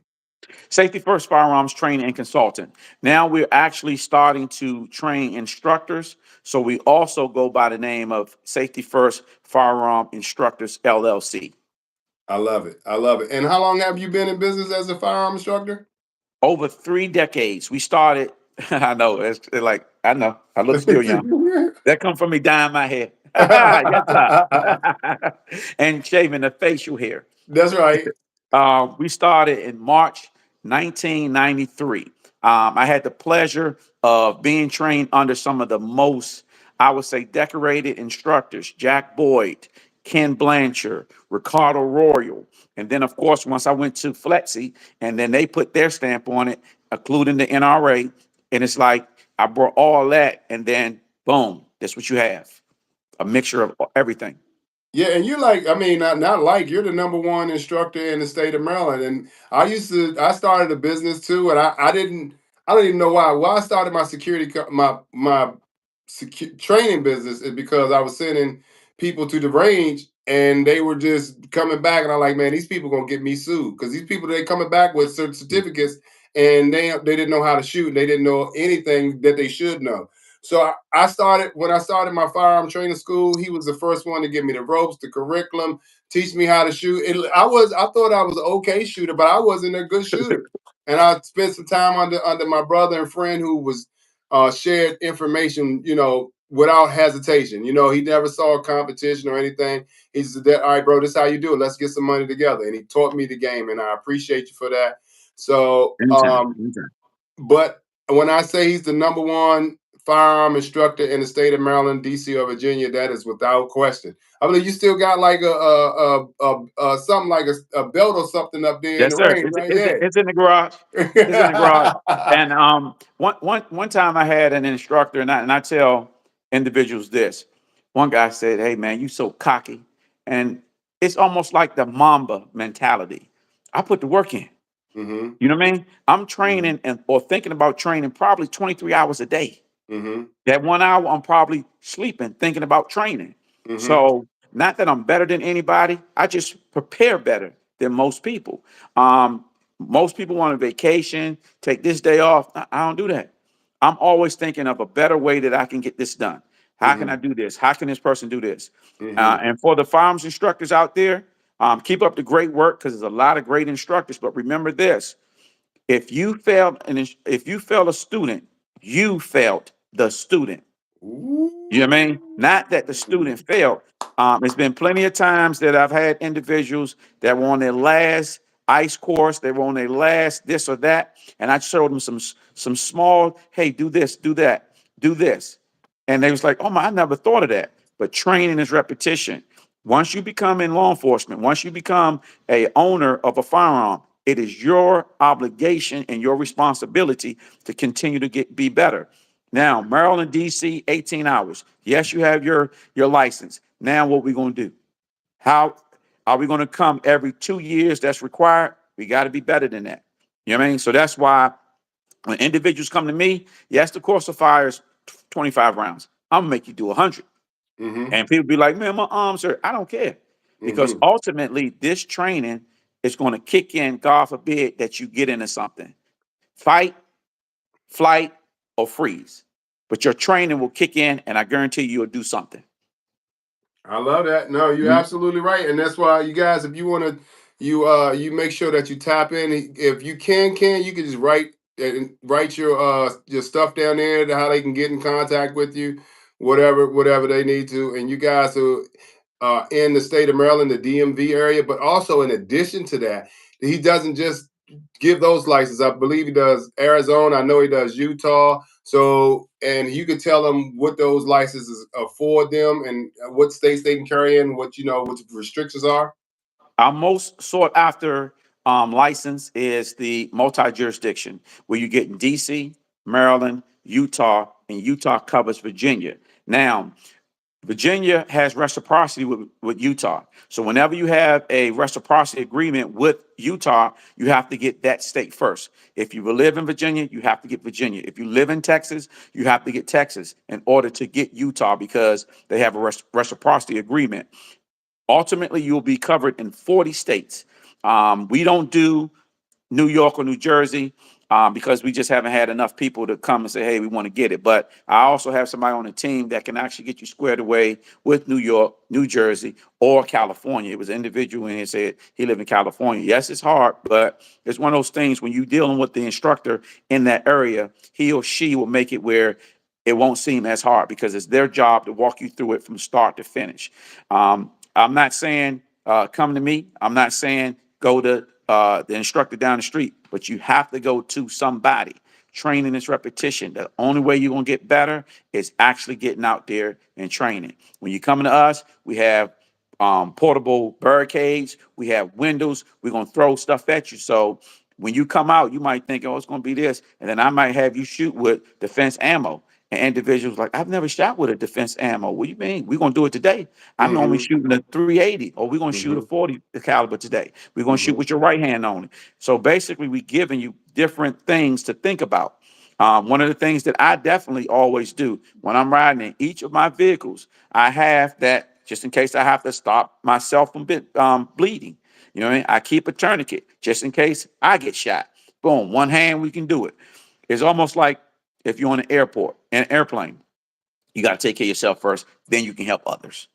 Safety First Firearms Training and Consultant. Now we're actually starting to train instructors. So we also go by the name of Safety First Firearm Instructors LLC. I love it. I love it. And how long have you been in business as a firearm instructor? Over 3 decades. We started, I know, it's like, I know, I look still young. That come from me dyeing my hair. Yes, sir. And shaving the facial hair. That's right. We started in March 1993. I had the pleasure of being trained under some of the most, I would say, decorated instructors: Jack Boyd, Ken Blanchard, Ricardo Royal. And then, of course, once I went to Flexi, and then they put their stamp on it, including the NRA. And it's like, I brought all that, and then boom, that's what you have, a mixture of everything. Yeah, and you're like, I mean, not like you're the number one instructor in the state of Maryland. And I started a business too, and I don't even know why. Why I started my training business is because I was sending people to the range, and they were just coming back, and I'm like, man, these people gonna get me sued because these people they coming back with certain certificates, and they didn't know how to shoot, and they didn't know anything that they should know. So I started when I started my firearm training school. He was the first one to give me the ropes, the curriculum, teach me how to shoot. I thought I was an okay shooter, but I wasn't a good shooter. And I spent some time under my brother and friend who was shared information, without hesitation. He never saw a competition or anything. He said, "All right, bro, this is how you do it. Let's get some money together." And he taught me the game, and I appreciate you for that. So, Anytime, anytime. but when I say he's the number one firearm instructor in the state of Maryland, DC, or Virginia, that is without question. I believe you still got like a something like a belt or something up there in Yes, the sir. range, right? It's in the garage. It's in the garage. And one time I had an instructor, and I tell individuals this. One guy said, "Hey man, you so cocky," and it's almost like the Mamba mentality. I put the work in. Mm-hmm. You know what I mean? I'm Mm-hmm. training and or thinking about training probably 23 hours a day. Mm-hmm. That 1 hour, I'm probably sleeping, thinking about training. Mm-hmm. So, not that I'm better than anybody, I just prepare better than most people. Um, Most people want a vacation, take this day off. I don't do that. I'm always thinking of a better way that I can get this done. How can I Mm-hmm. do this? How can this person do this? Mm-hmm. And for the firearms instructors out there, keep up the great work because there's a lot of great instructors. But remember this: if you fail a student, you failed the student. You know what I mean? Not that the student Ooh. failed. It's been plenty of times that I've had individuals that were on their last ICE course, they were on their last this or that, and I showed them some small, hey, do this, do that, do this, and they was like, oh my, I never thought of that. But training is repetition. Once you become in law enforcement, once you become a owner of a firearm, it is your obligation and your responsibility to continue to be better. Now, Maryland, DC, 18 hours. Yes, you have your license. Now, what we going to do? How are we going to come every 2 years? That's required. We got to be better than that. You know what I mean? So that's why when individuals come to me, yes, the course of fire is 25 rounds. I'm gonna make you do 100. Mm-hmm. And people be like, man, my arms hurt. I don't care. Because Mm-hmm. ultimately, this training is going to kick in, God forbid, that you get into something. Fight, flight, or freeze. But your training will kick in, and I guarantee you'll do something. I love that. No, you're Mhm. absolutely right, and that's why you guys, if you want to, you make sure that you tap in. If you you can just write your stuff down there, how they can get in contact with you, whatever they need to. And you guys are in the state of Maryland, the DMV area, but also in addition to that, he doesn't just give those licenses. I believe he does Arizona. I know he does Utah. So, and you could tell them what those licenses afford them and what states they can carry in, what what the restrictions are. Our most sought after license is the multi jurisdiction, where you get in DC, Maryland, Utah, and Utah covers Virginia. Now, Virginia has reciprocity with Utah. So whenever you have a reciprocity agreement with Utah, you have to get that state first. If you live in Virginia, you have to get Virginia. If you live in Texas, you have to get Texas in order to get Utah because they have a reciprocity agreement. Ultimately, you'll be covered in 40 states. We don't do New York or New Jersey because we just haven't had enough people to come and say, hey, we want to get it. But I also have somebody on the team that can actually get you squared away with New York, New Jersey, or California. It was an individual and he said he lived in California. Yes, it's hard, but it's one of those things when you're dealing with the instructor in that area, he or she will make it where it won't seem as hard because it's their job to walk you through it from start to finish. I'm not saying come to me. I'm not saying go to the instructor down the street, but you have to go to somebody. Training is repetition. The only way you're going to get better is actually getting out there and training. When you're coming to us, we have portable barricades, we have windows, we're going to throw stuff at you. So when you come out, you might think, oh, it's going to be this. And then I might have you shoot with defense ammo. And individuals like, I've never shot with a defense ammo. What do you mean? We're going to do it today. I'm normally Mm-hmm. shooting a 380, or we're going to shoot a Mm-hmm. 40 caliber today. We're going to shoot Mm-hmm. with your right hand only. So basically, we're giving you different things to think about. One of the things that I definitely always do when I'm riding in each of my vehicles, I have that just in case I have to stop myself from bleeding. You know what I mean? I keep a tourniquet just in case I get shot. Boom, one hand, we can do it. It's almost like if you're on an airport, an airplane, you got to take care of yourself first, then you can help others.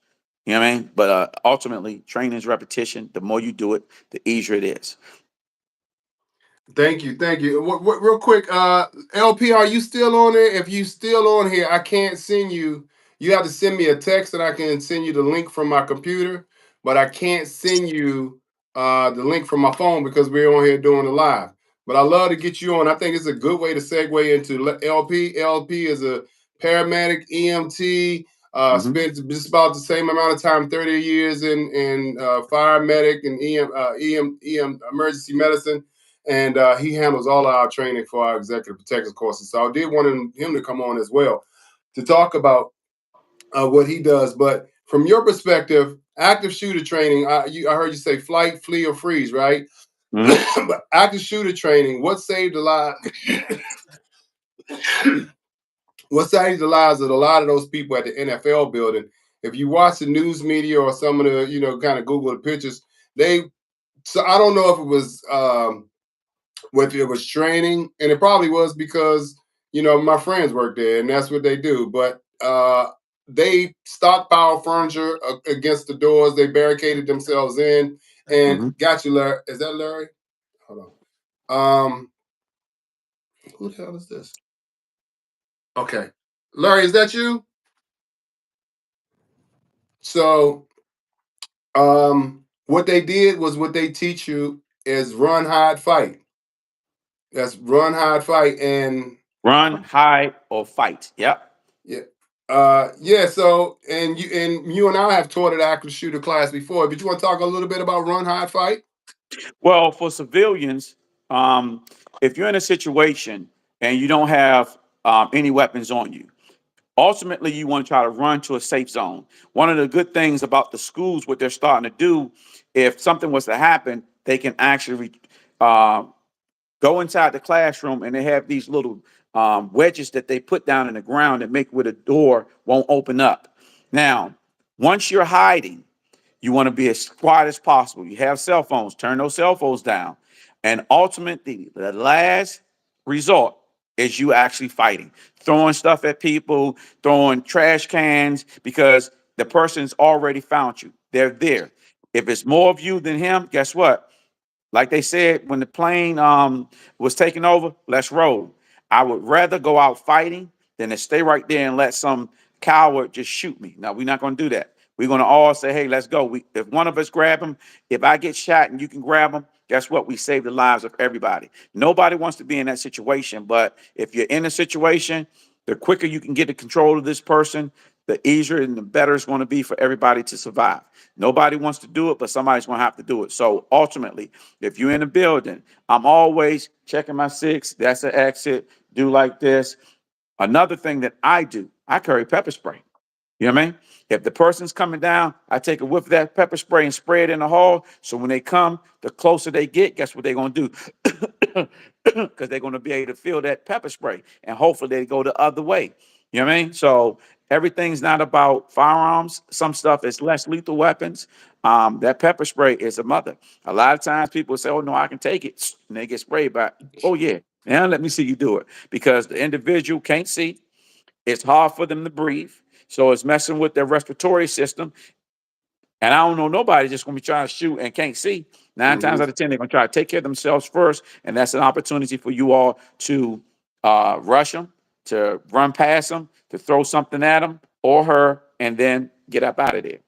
You know what I mean? But ultimately, training is repetition. The more you do it, the easier it is. Thank you, thank you. Real quick, LP, are you still on there? If you still on here, I can't send you. You have to send me a text, and I can send you the link from my computer. But I can't send you the link from my phone because we're on here doing the live. But I love to get you on. I think it's a good way to segue into LP. LP is a paramedic, EMT. Hmm. Spent just about the same amount of time, 30 years in fire medic and EM emergency medicine, and he handles all of our training for our executive protection courses. So I did want him to come on as well to talk about what he does. But from your perspective, active shooter training, I heard you say flight, flee, or freeze, right? Hmm. But active shooter training, what saved the lives? What saved the lives of a lot of those people at the NFL building? If you watch the news media or some of the, kind of Google the pictures, they. So I don't know if it was. Whether it was training, and it probably was because my friends work there, and that's what they do. But they stockpile furniture against the doors. They barricaded themselves in, and Hmm. got you, Larry. Is that Larry? Hold on. Who the hell is this? Okay, Larry, is that you? So, what they did was what they teach you is run, hide, fight. That's run, hide, fight, and Run, hide, or fight. Yep. yeah. Yeah, so and you and I have taught at active shooter class before, but you want to talk a little bit about run, hide, fight? Well, for civilians, um, if you're in a situation and you don't have any weapons on you, ultimately you want to try to run to a safe zone. One of the good things about the schools, what they're starting to do, if something was to happen, they can actually uh, go inside the classroom and they have these little wedges that they put down in the ground that make where the door won't open up. Now, once you're hiding, you want to be as quiet as possible. You have cell phones, turn those cell phones down. And ultimately, the last resort is you actually fighting, throwing stuff at people, throwing trash cans, because the person's already found you. They're there. If it's more of you than him, guess what? Like they said, when the plane was taking over, let's roll. I would rather go out fighting than to stay right there and let some coward just shoot me. Now, we're not going to do that. We're going to all say, hey, let's go. If one of us grab him, if I get shot and you can grab him, guess what? We save the lives of everybody. Nobody wants to be in that situation. But if you're in a situation, the quicker you can get the control of this person, the easier and the better it's going to be for everybody to survive. Nobody wants to do it, but somebody's going to have to do it. So ultimately, if you're in a building, I'm always checking my six. That's an exit. Do like this. Another thing that I do, I carry pepper spray. You know what I mean? If the person's coming down, I take a whiff of that pepper spray and spray it in the hall. So when they come, the closer they get, guess what they're going to do? Because they're going to be able to feel that pepper spray. And hopefully they go the other way. You know what I mean? So everything's not about firearms. Some stuff is less lethal weapons. That pepper spray is a mother. A lot of times people say, oh, no, I can take it. And they get sprayed by, oh, yeah. Now let me see you do it. Because the individual can't see. It's hard for them to breathe. So it's messing with their respiratory system. And I don't know nobody just going to be trying to shoot and can't see. 9 times out of 10, they're going to try to take care of themselves first. And that's an opportunity for you all to rush them, to run past them, to throw something at them or her, and then get up out of there.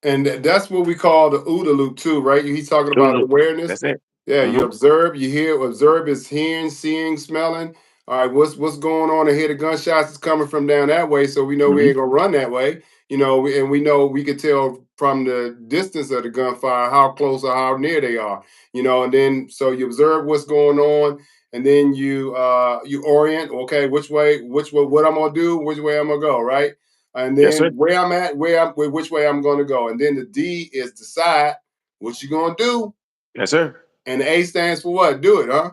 And that's what we call the OODA loop too, right? He's talking about awareness. That's it. Yeah, you observe, you hear, observe is hearing, seeing, smelling. All right, what's going on? I hear the gunshots is coming from down that way, so we know we ain't gonna run that way. You know, and we know we could tell from the distance of the gunfire how close or how near they are. You know, and then so you observe what's going on, and then you orient. Okay, which way, what I'm gonna do, which way I'm gonna go, right? And then where I'm at, which way I'm gonna go, and then the D is decide what you gonna do. Yes, sir. And the A stands for what? Do it, huh?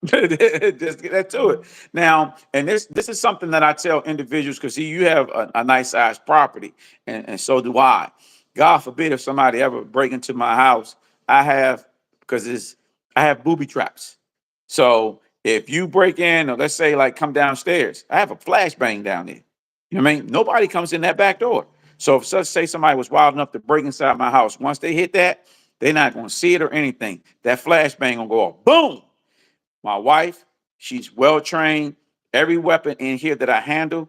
Just get that to it. Now, and this is something that I tell individuals, because see, you have a nice sized property, and so do I. God forbid if somebody ever break into my house, I have I have booby traps. So if you break in, or let's say like come downstairs, I have a flashbang down there. You know what I mean? Nobody comes in that back door. So if say somebody was wild enough to break inside my house, once they hit that, they're not going to see it or anything. That flashbang gonna go off. Boom. My wife, she's well trained. Every weapon in here that I handle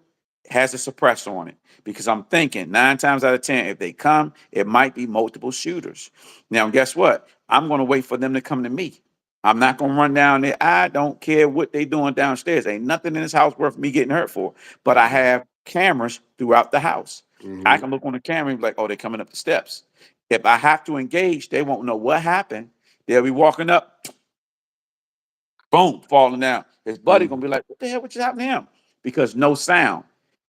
has a suppressor on it, because I'm thinking 9 times out of 10, if they come, it might be multiple shooters. Now, guess what? I'm going to wait for them to come to me. I'm not going to run down there. I don't care what they doing downstairs. Ain't nothing in this house worth me getting hurt for. But I have cameras throughout the house. I can look on the camera and be like, oh, they're coming up the steps. If I have to engage, they won't know what happened. They'll be walking up, boom, falling down. His buddy gonna be like, what the hell, what just happened to him? Because no sound.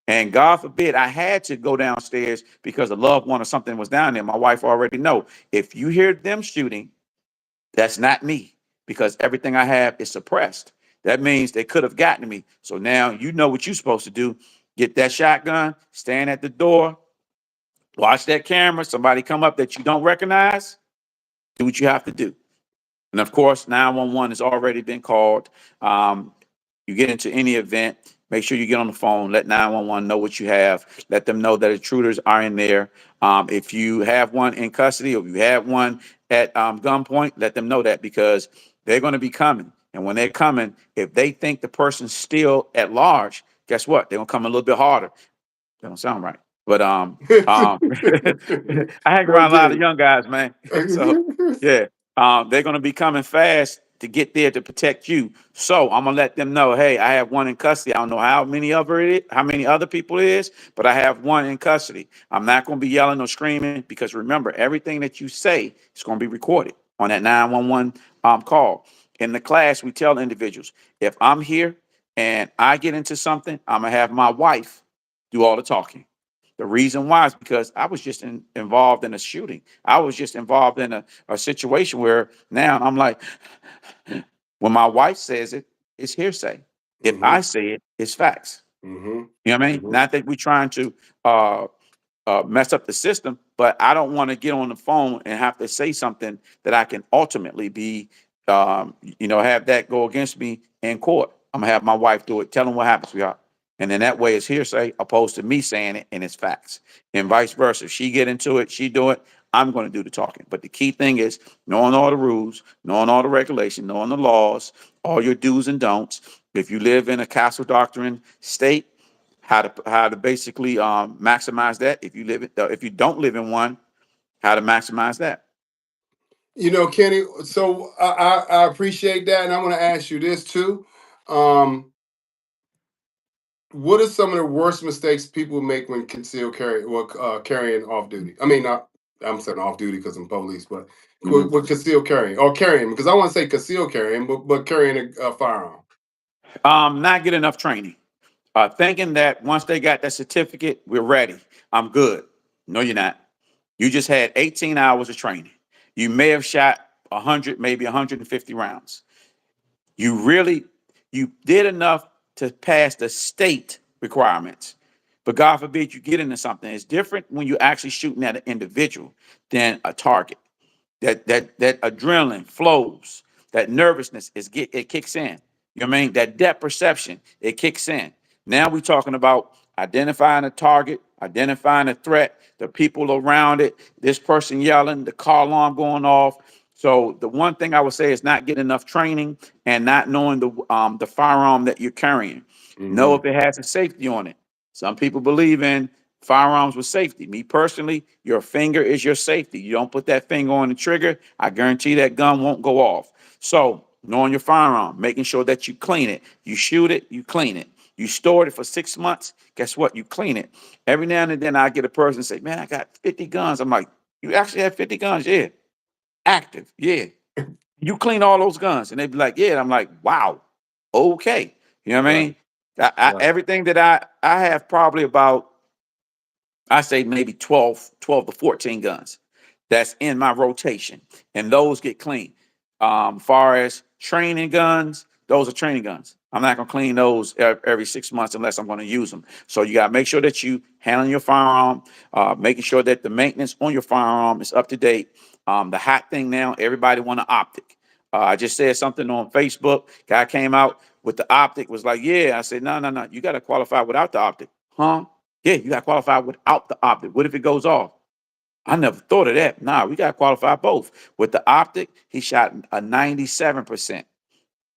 And God forbid I had to go downstairs because a loved one or something was down there. My wife already know. If you hear them shooting, that's not me, because everything I have is suppressed. That means they could have gotten me. So now you know what you're supposed to do. Get that shotgun, stand at the door, watch that camera. Somebody come up that you don't recognize, do what you have to do. And of course, 911 has already been called. You get into any event, make sure you get on the phone, let 911 know what you have, let them know that intruders are in there. If you have one in custody, or if you have one at gunpoint, let them know that, because they're going to be coming. And when they're coming, if they think the person's still at large, guess what? They're going to come a little bit harder. That don't sound right. But I hang around a lot of young guys, man. So yeah, they're gonna be coming fast to get there to protect you. So I'm gonna let them know, hey, I have one in custody. I don't know how many how many other people it is, but I have one in custody. I'm not gonna be yelling or screaming, because remember, everything that you say is gonna be recorded on that 911 call. In the class, we tell individuals, if I'm here and I get into something, I'm gonna have my wife do all the talking. The reason why is because I was just involved in a shooting. I was just involved in a situation where now I'm like, when my wife says it, it's hearsay. If I say it, it's facts. You know what I mean? Not that we're trying to mess up the system, but I don't want to get on the phone and have to say something that I can ultimately be, have that go against me in court. I'm gonna have my wife do it. Tell them what happens, sweetheart. And then that way it's hearsay opposed to me saying it and it's facts. And vice versa. If she get into it, she do it, I'm gonna do the talking. But the key thing is knowing all the rules, knowing all the regulations, knowing the laws, all your do's and don'ts. If you live in a castle doctrine state, how to basically maximize that. If you don't live in one, how to maximize that. You know, Kenny, so I appreciate that. And I want to ask you this too. Um, what are some of the worst mistakes people make when concealed carry, well, carrying off duty? I mean, not, I'm saying off duty because I'm police, but with concealed carrying or carrying, because I want to say concealed carrying, but carrying a firearm. Not get enough training. Thinking that once they got that certificate, we're ready. I'm good. No, you're not. You just had 18 hours of training. You may have shot 100, maybe 150 rounds. You did enough to pass the state requirements. But God forbid you get into something. It's different when you're actually shooting at an individual than a target. That adrenaline flows, that nervousness it kicks in. You know what I mean? That depth perception, it kicks in. Now we're talking about identifying a target, identifying a threat, the people around it, this person yelling, the car alarm going off. So the one thing I would say is not getting enough training and not knowing the firearm that you're carrying. Know if it has a safety on it. Some people believe in firearms with safety. Me personally, your finger is your safety. You don't put that finger on the trigger, I guarantee that gun won't go off. So knowing your firearm, making sure that you clean it. You shoot it, you clean it. You stored it for 6 months, guess what? You clean it. Every now and then I get a person say, man, I got 50 guns. I'm like, you actually have 50 guns? Yeah. Active? Yeah. You clean all those guns? And they be like, yeah. And I'm like, wow. Okay. You know what I Right, mean? right. Everything that I have probably about, I say maybe 12 to 14 guns that's in my rotation, and those get clean. Far as training guns, those are training guns. I'm not gonna clean those every 6 months unless I'm gonna use them. So you gotta make sure that you handling your firearm, making sure that the maintenance on your firearm is up to date. The hot thing now, everybody want an optic. I just said something on Facebook. Guy came out with the optic, was like, yeah. I said, no, no, no. You got to qualify without the optic. Huh? Yeah, you got to qualify without the optic. What if it goes off? I never thought of that. Nah, we got to qualify both. With the optic, he shot a 97%.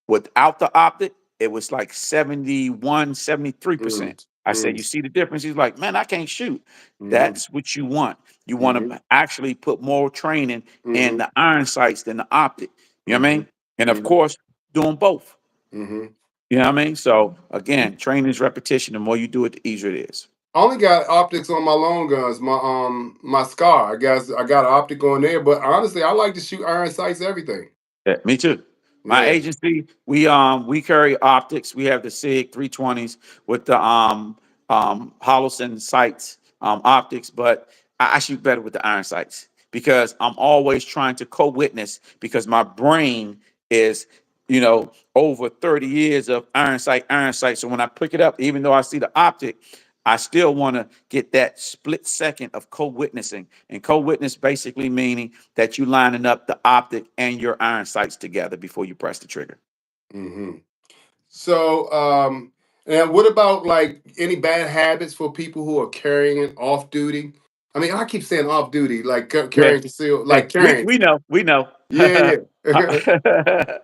Without the optic, it was like 71, 73%. I said, you Mm, see the difference? He's like, man, I can't shoot. mm, That's what you want. You want mm, to actually put more training in mm, the iron sights than the optic. You know what I mm, mean? And of mm, course, doing both. mm. You know what I mean? So again, training is repetition. The more you do it, the easier it is. I only got optics on my long guns, my scar. I guess I got an optic on there, but honestly, I like to shoot iron sights, everything. Yeah, me too. My Yeah. agency, we carry optics. We have the SIG 320s with the Holosun sights, optics, but I shoot better with the iron sights because I'm always trying to co-witness because my brain is, over 30 years of iron sight. So when I pick it up, even though I see the optic, I still want to get that split second of co-witnessing. And co-witness basically meaning that you lining up the optic and your iron sights together before you press the trigger. Hmm. So, and what about like any bad habits for people who are carrying it off duty? I mean, I keep saying off duty, like Yeah. carrying concealed, Hey, like we carrying. we know, we know. Yeah, yeah.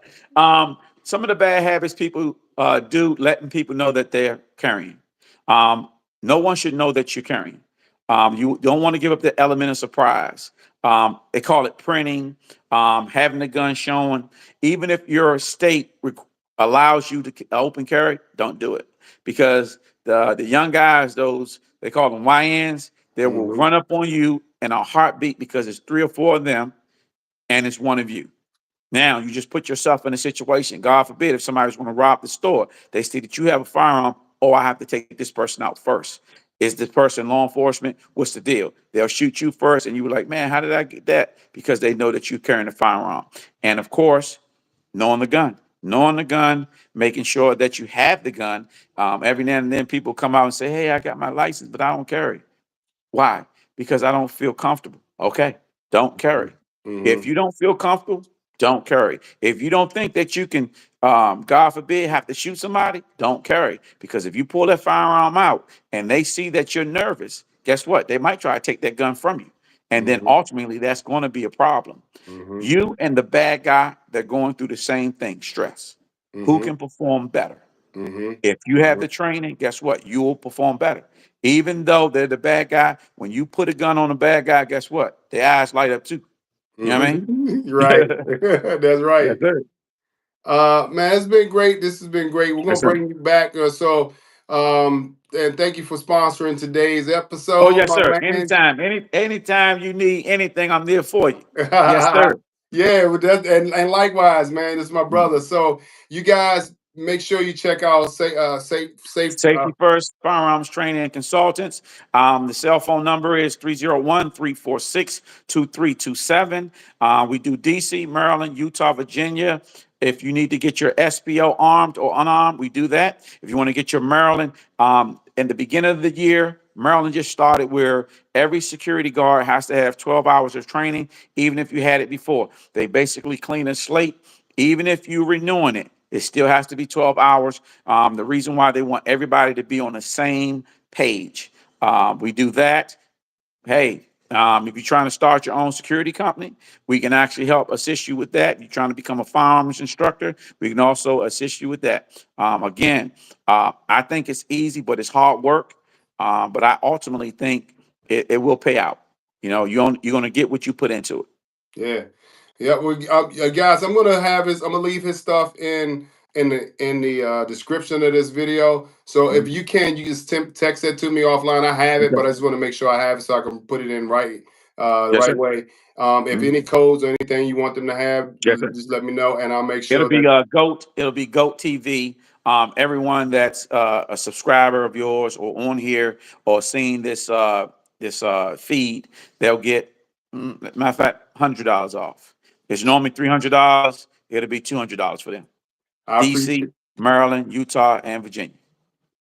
Some of the bad habits people do, letting people know that they're carrying. Um, no one should know that you're carrying. You don't want to give up the element of surprise. They call it printing, having the gun shown. Even if your state allows you to open carry, don't do it because the young guys, those they call them YNs, they will Hmm. run up on you in a heartbeat because it's three or four of them and it's one of you. Now you just put yourself in a situation. God forbid if somebody's going to rob the store, they see that you have a firearm. Oh, I have to take this person out first. Is this person law enforcement? What's the deal? They'll shoot you first, and you were like, "Man, how did I get that?" Because they know that you're carrying a firearm, and of course, knowing the gun, making sure that you have the gun. Every now and then, people come out and say, "Hey, I got my license, but I don't carry." Why? Because I don't feel comfortable. Okay, don't carry. If Hmm. you don't feel comfortable, don't carry. If you don't think that you can God forbid, have to shoot somebody, don't carry. Because if you pull that firearm out and they see that you're nervous, guess what? They might try to take that gun from you. And then ultimately, that's going to be a problem. You and the bad guy, they're going through the same thing, stress. Who can perform better? If you have the training, guess what? You will perform better. Even though they're the bad guy, when you put a gun on a bad guy, guess what? Their eyes light up too. You know what I mean? Right. That's right. Yes, sir. Man, it's been great. This has been great. We're gonna Yes, sir. bring you back. And thank you for sponsoring today's Oh, episode, yes, my sir. man. Anytime you need anything, I'm there for you. Yes, sir. Yeah, well, and likewise, man. This is my brother. So you guys make sure you check out safe. Safety First Firearms Training and Consultants. The cell phone number is 301-346-2327. We do DC, Maryland, Utah, Virginia. If you need to get your SPO armed or unarmed, we do that. If you want to get your Maryland, in the beginning of the year, Maryland just started where every security guard has to have 12 hours of training, even if you had it before. They basically clean a slate. Even if you're renewing it, it still has to be 12 hours. The reason why they want everybody to be on the same page. We do that. Hey, if you're trying to start your own security company, we can actually help assist you with that. You're trying to become a firearms instructor, we can also assist you with that. Again, I think it's easy, but it's hard work. But I ultimately think it will pay out. You know, you're going to get what you put into it. Yeah, yeah. Well, guys, I'm gonna leave his stuff in the description of this video. So if you can, you just text it to me offline. I have it, Okay. but I just want to make sure I have it so I can put it in the Yes, right sir. way. If Mhm. any codes or anything you want them to have, Yes, sir. just let me know, and I'll make It'll sure be that. Goat. It'll be Goat TV. Everyone that's a subscriber of yours or on here or seeing this feed, they'll get matter of fact $100 off. It's normally $300. It'll be $200 for them. I DC, appreciate. Maryland, Utah, and Virginia.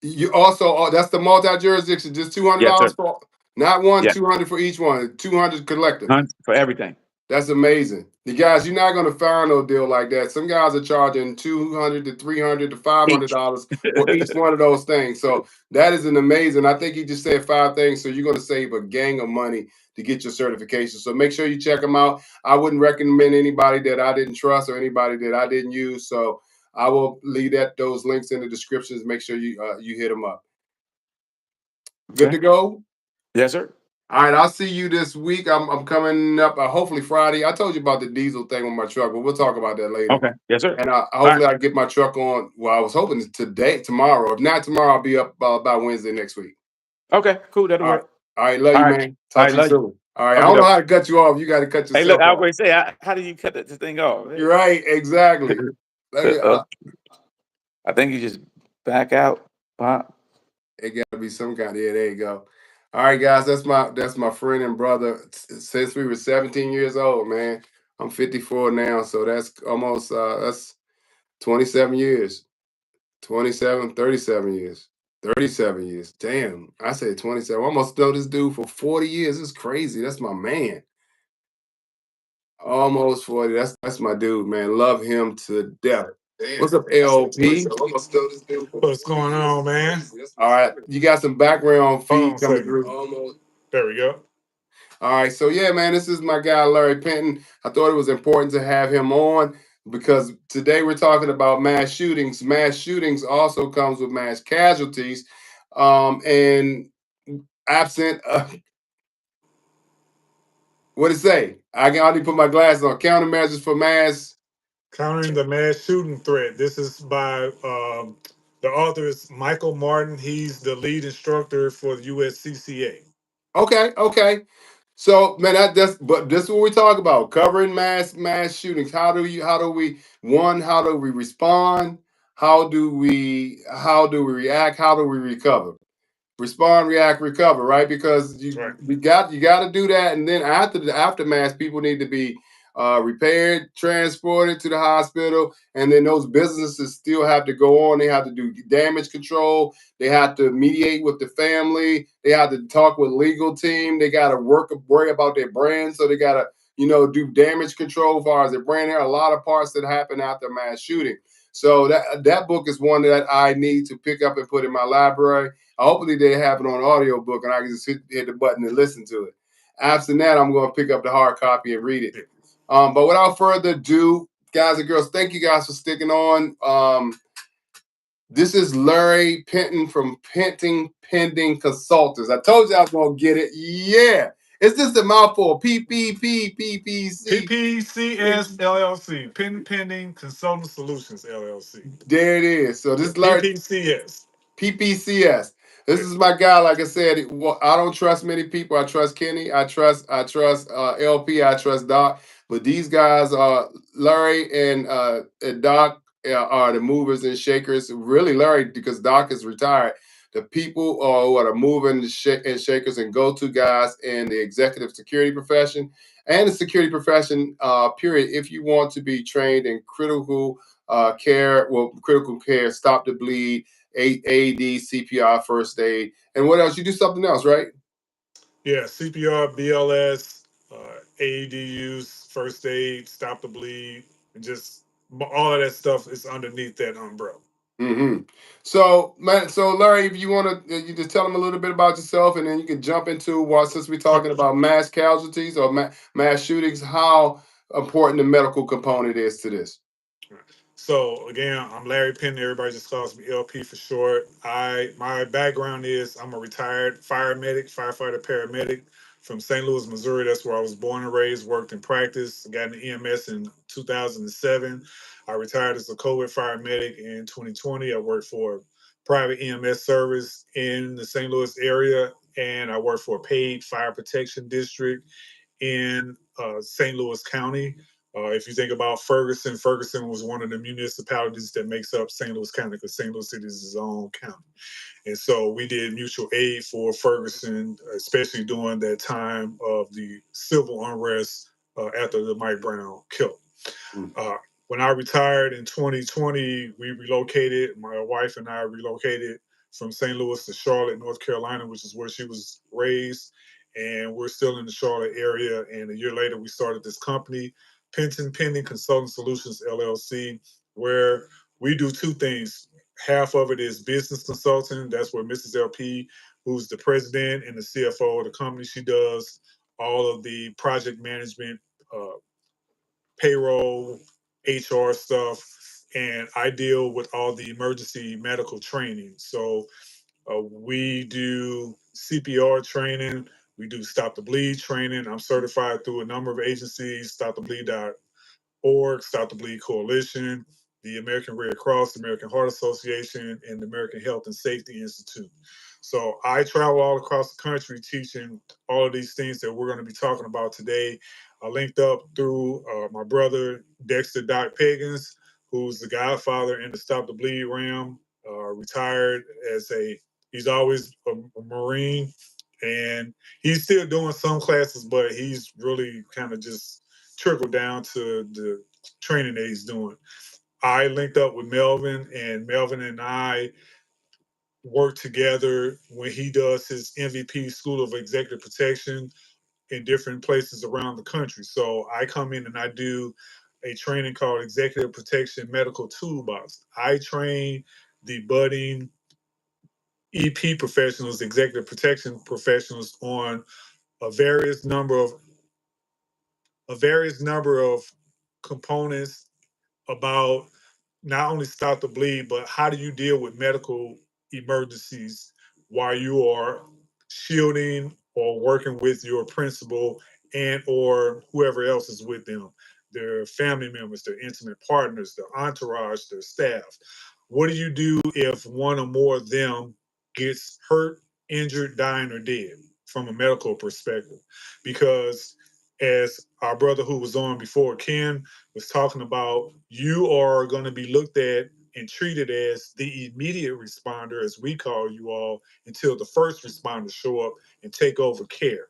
You also, that's the multi-jurisdiction, just two hundred Yes, dollars sir. for not one, Yeah, 200 for each one, 200 collective. for everything. That's amazing. You guys, you're not gonna find no deal like that. Some guys are charging 200 to 300 to five hundred Each. dollars for each one of those things. So that is an amazing. I think he just said 5 things, so you're gonna save a gang of money to get your certification. So make sure you check them out. I wouldn't recommend anybody that I didn't trust or anybody that I didn't use. So I will leave those links in the descriptions. Make sure you hit them up. Good Okay. to go. Yes, sir. All right, I'll see you this week. I'm coming up hopefully Friday. I told you about the diesel thing with my truck, but we'll talk about that later. Okay. Yes, sir. And All right. hopefully I get my truck on. Well, I was hoping tomorrow. If not tomorrow, I'll be up by Wednesday next week. Okay. Cool. That'll All right, work. all right. Love All you, right. man. All Talk right. to you Love you. soon. All right. I Okay, don't know doke. how to cut you off. You got to cut Hey, look, yourself I was off. going to say, how do you cut this thing off? You're right. Exactly. Let me, Uh, I think you just back out. it got to be some kind of. Yeah, there you go. All right, guys. That's my friend and brother since we were 17 years old, man. I'm 54 now, so that's almost that's 27 years. 27, 37 years. 37 years. Damn. I said 27. I almost know this dude for 40 years. It's crazy. That's my man. Almost 40. That's my dude, man. Love him to death. What's up, LP? What's going on, man? All right. You got some background Hold on feed a coming second. through. There we go. All right, so yeah, man, this is my guy Larry Penton. I thought it was important to have him on because today we're talking about mass shootings. Mass shootings also comes with mass casualties, and absent. What it say? I can already put my glasses on. Countermeasures for mass. Countering the mass shooting threat. This is by the author is Michael Martin. He's the lead instructor for the USCCA. Okay, okay. So man, but this is what we talk about: covering mass shootings. How do we respond? How do we react? How do we recover? Respond, react, recover, right? Because That's right. you got to do that, and then after the aftermath, people need to be repaired, transported to the hospital, and then those businesses still have to go on. They have to do damage control. They have to mediate with the family. They have to talk with legal team. They got to worry about their brand, so they got to do damage control as far as their brand. There are a lot of parts that happen after mass shooting. So that book is one that I need to pick up and put in my library. Hopefully they have it on audio book and I can just hit the button and listen to it. After that, I'm going to pick up the hard copy and read it. But without further ado, guys and girls, thank you guys for sticking on. This is Larry Penton from Penton Pending Consultants. I told you I was going to get it. Yeah. It's just a mouthful. PPCS LLC. Pending Consultant Solutions LLC. There it is. So this is Larry. PPCS. This is my guy. Like I said, I don't trust many people. I trust Kenny. I trust LP. I trust Doc. But these guys are Larry and Doc are the movers and shakers. Really, Larry, because Doc is retired. The people who are the moving and shakers and go-to guys in the executive security profession and the security profession, period. If you want to be trained in critical care, stop the bleed, AD, CPR, first aid, and what else? You do something else, right? Yeah, CPR, BLS, AEDs, first aid, stop the bleed, and just all of that stuff is underneath that umbrella. Mm-hmm. So Larry, if you want to, you just tell them a little bit about yourself, and then you can jump into since we're talking about mass casualties or mass shootings, how important the medical component is to this. So again, I'm Larry Penton. Everybody just calls me LP for short. My background is I'm a retired firefighter, paramedic from St. Louis, Missouri. That's where I was born and raised, worked in practice, got an EMS in 2007. I retired as a COVID paramedic in 2020. I worked for a private EMS service in the St. Louis area, and I worked for a paid fire protection district in St. Louis County. If you think about Ferguson was one of the municipalities that makes up St. Louis County because St. Louis City is its own county. And so we did mutual aid for Ferguson, especially during that time of the civil unrest after the Mike Brown killing. When I retired in 2020, we relocated. My wife and I relocated from St. Louis to Charlotte, North Carolina, which is where she was raised. And we're still in the Charlotte area. And a year later, we started this company, Penton Pending Consulting Solutions LLC, where we do two things. Half of it is business consulting. That's where Mrs. LP, who's the president and the CFO of the company, she does all of the project management, payroll, HR stuff, and I deal with all the emergency medical training. So we do CPR training, we do stop the bleed training. I'm certified through a number of agencies, stopthebleed.org, Stop the Bleed Coalition, the American Red Cross, the American Heart Association, and the American Health and Safety Institute. So I travel all across the country teaching all of these things that we're going to be talking about today. I linked up through my brother, Dexter Doc Pagans, who's the godfather in the Stop the Bleed realm, retired he's always a Marine, and he's still doing some classes, but he's really kind of just trickled down to the training that he's doing. I linked up with Melvin, and Melvin and I work together when he does his MVP School of Executive Protection in different places around the country. So I come in and I do a training called Executive Protection Medical Toolbox. I train the budding EP professionals, executive protection professionals, on a various number of components about not only stop the bleed, but how do you deal with medical emergencies while you are shielding or working with your principal and or whoever else is with them, their family members, their intimate partners, their entourage, their staff. What do you do if one or more of them gets hurt, injured, dying, or dead from a medical perspective? Because as our brother who was on before, Ken, was talking about, you are going to be looked at and treated as the immediate responder, as we call you all, until the first responders show up and take over care.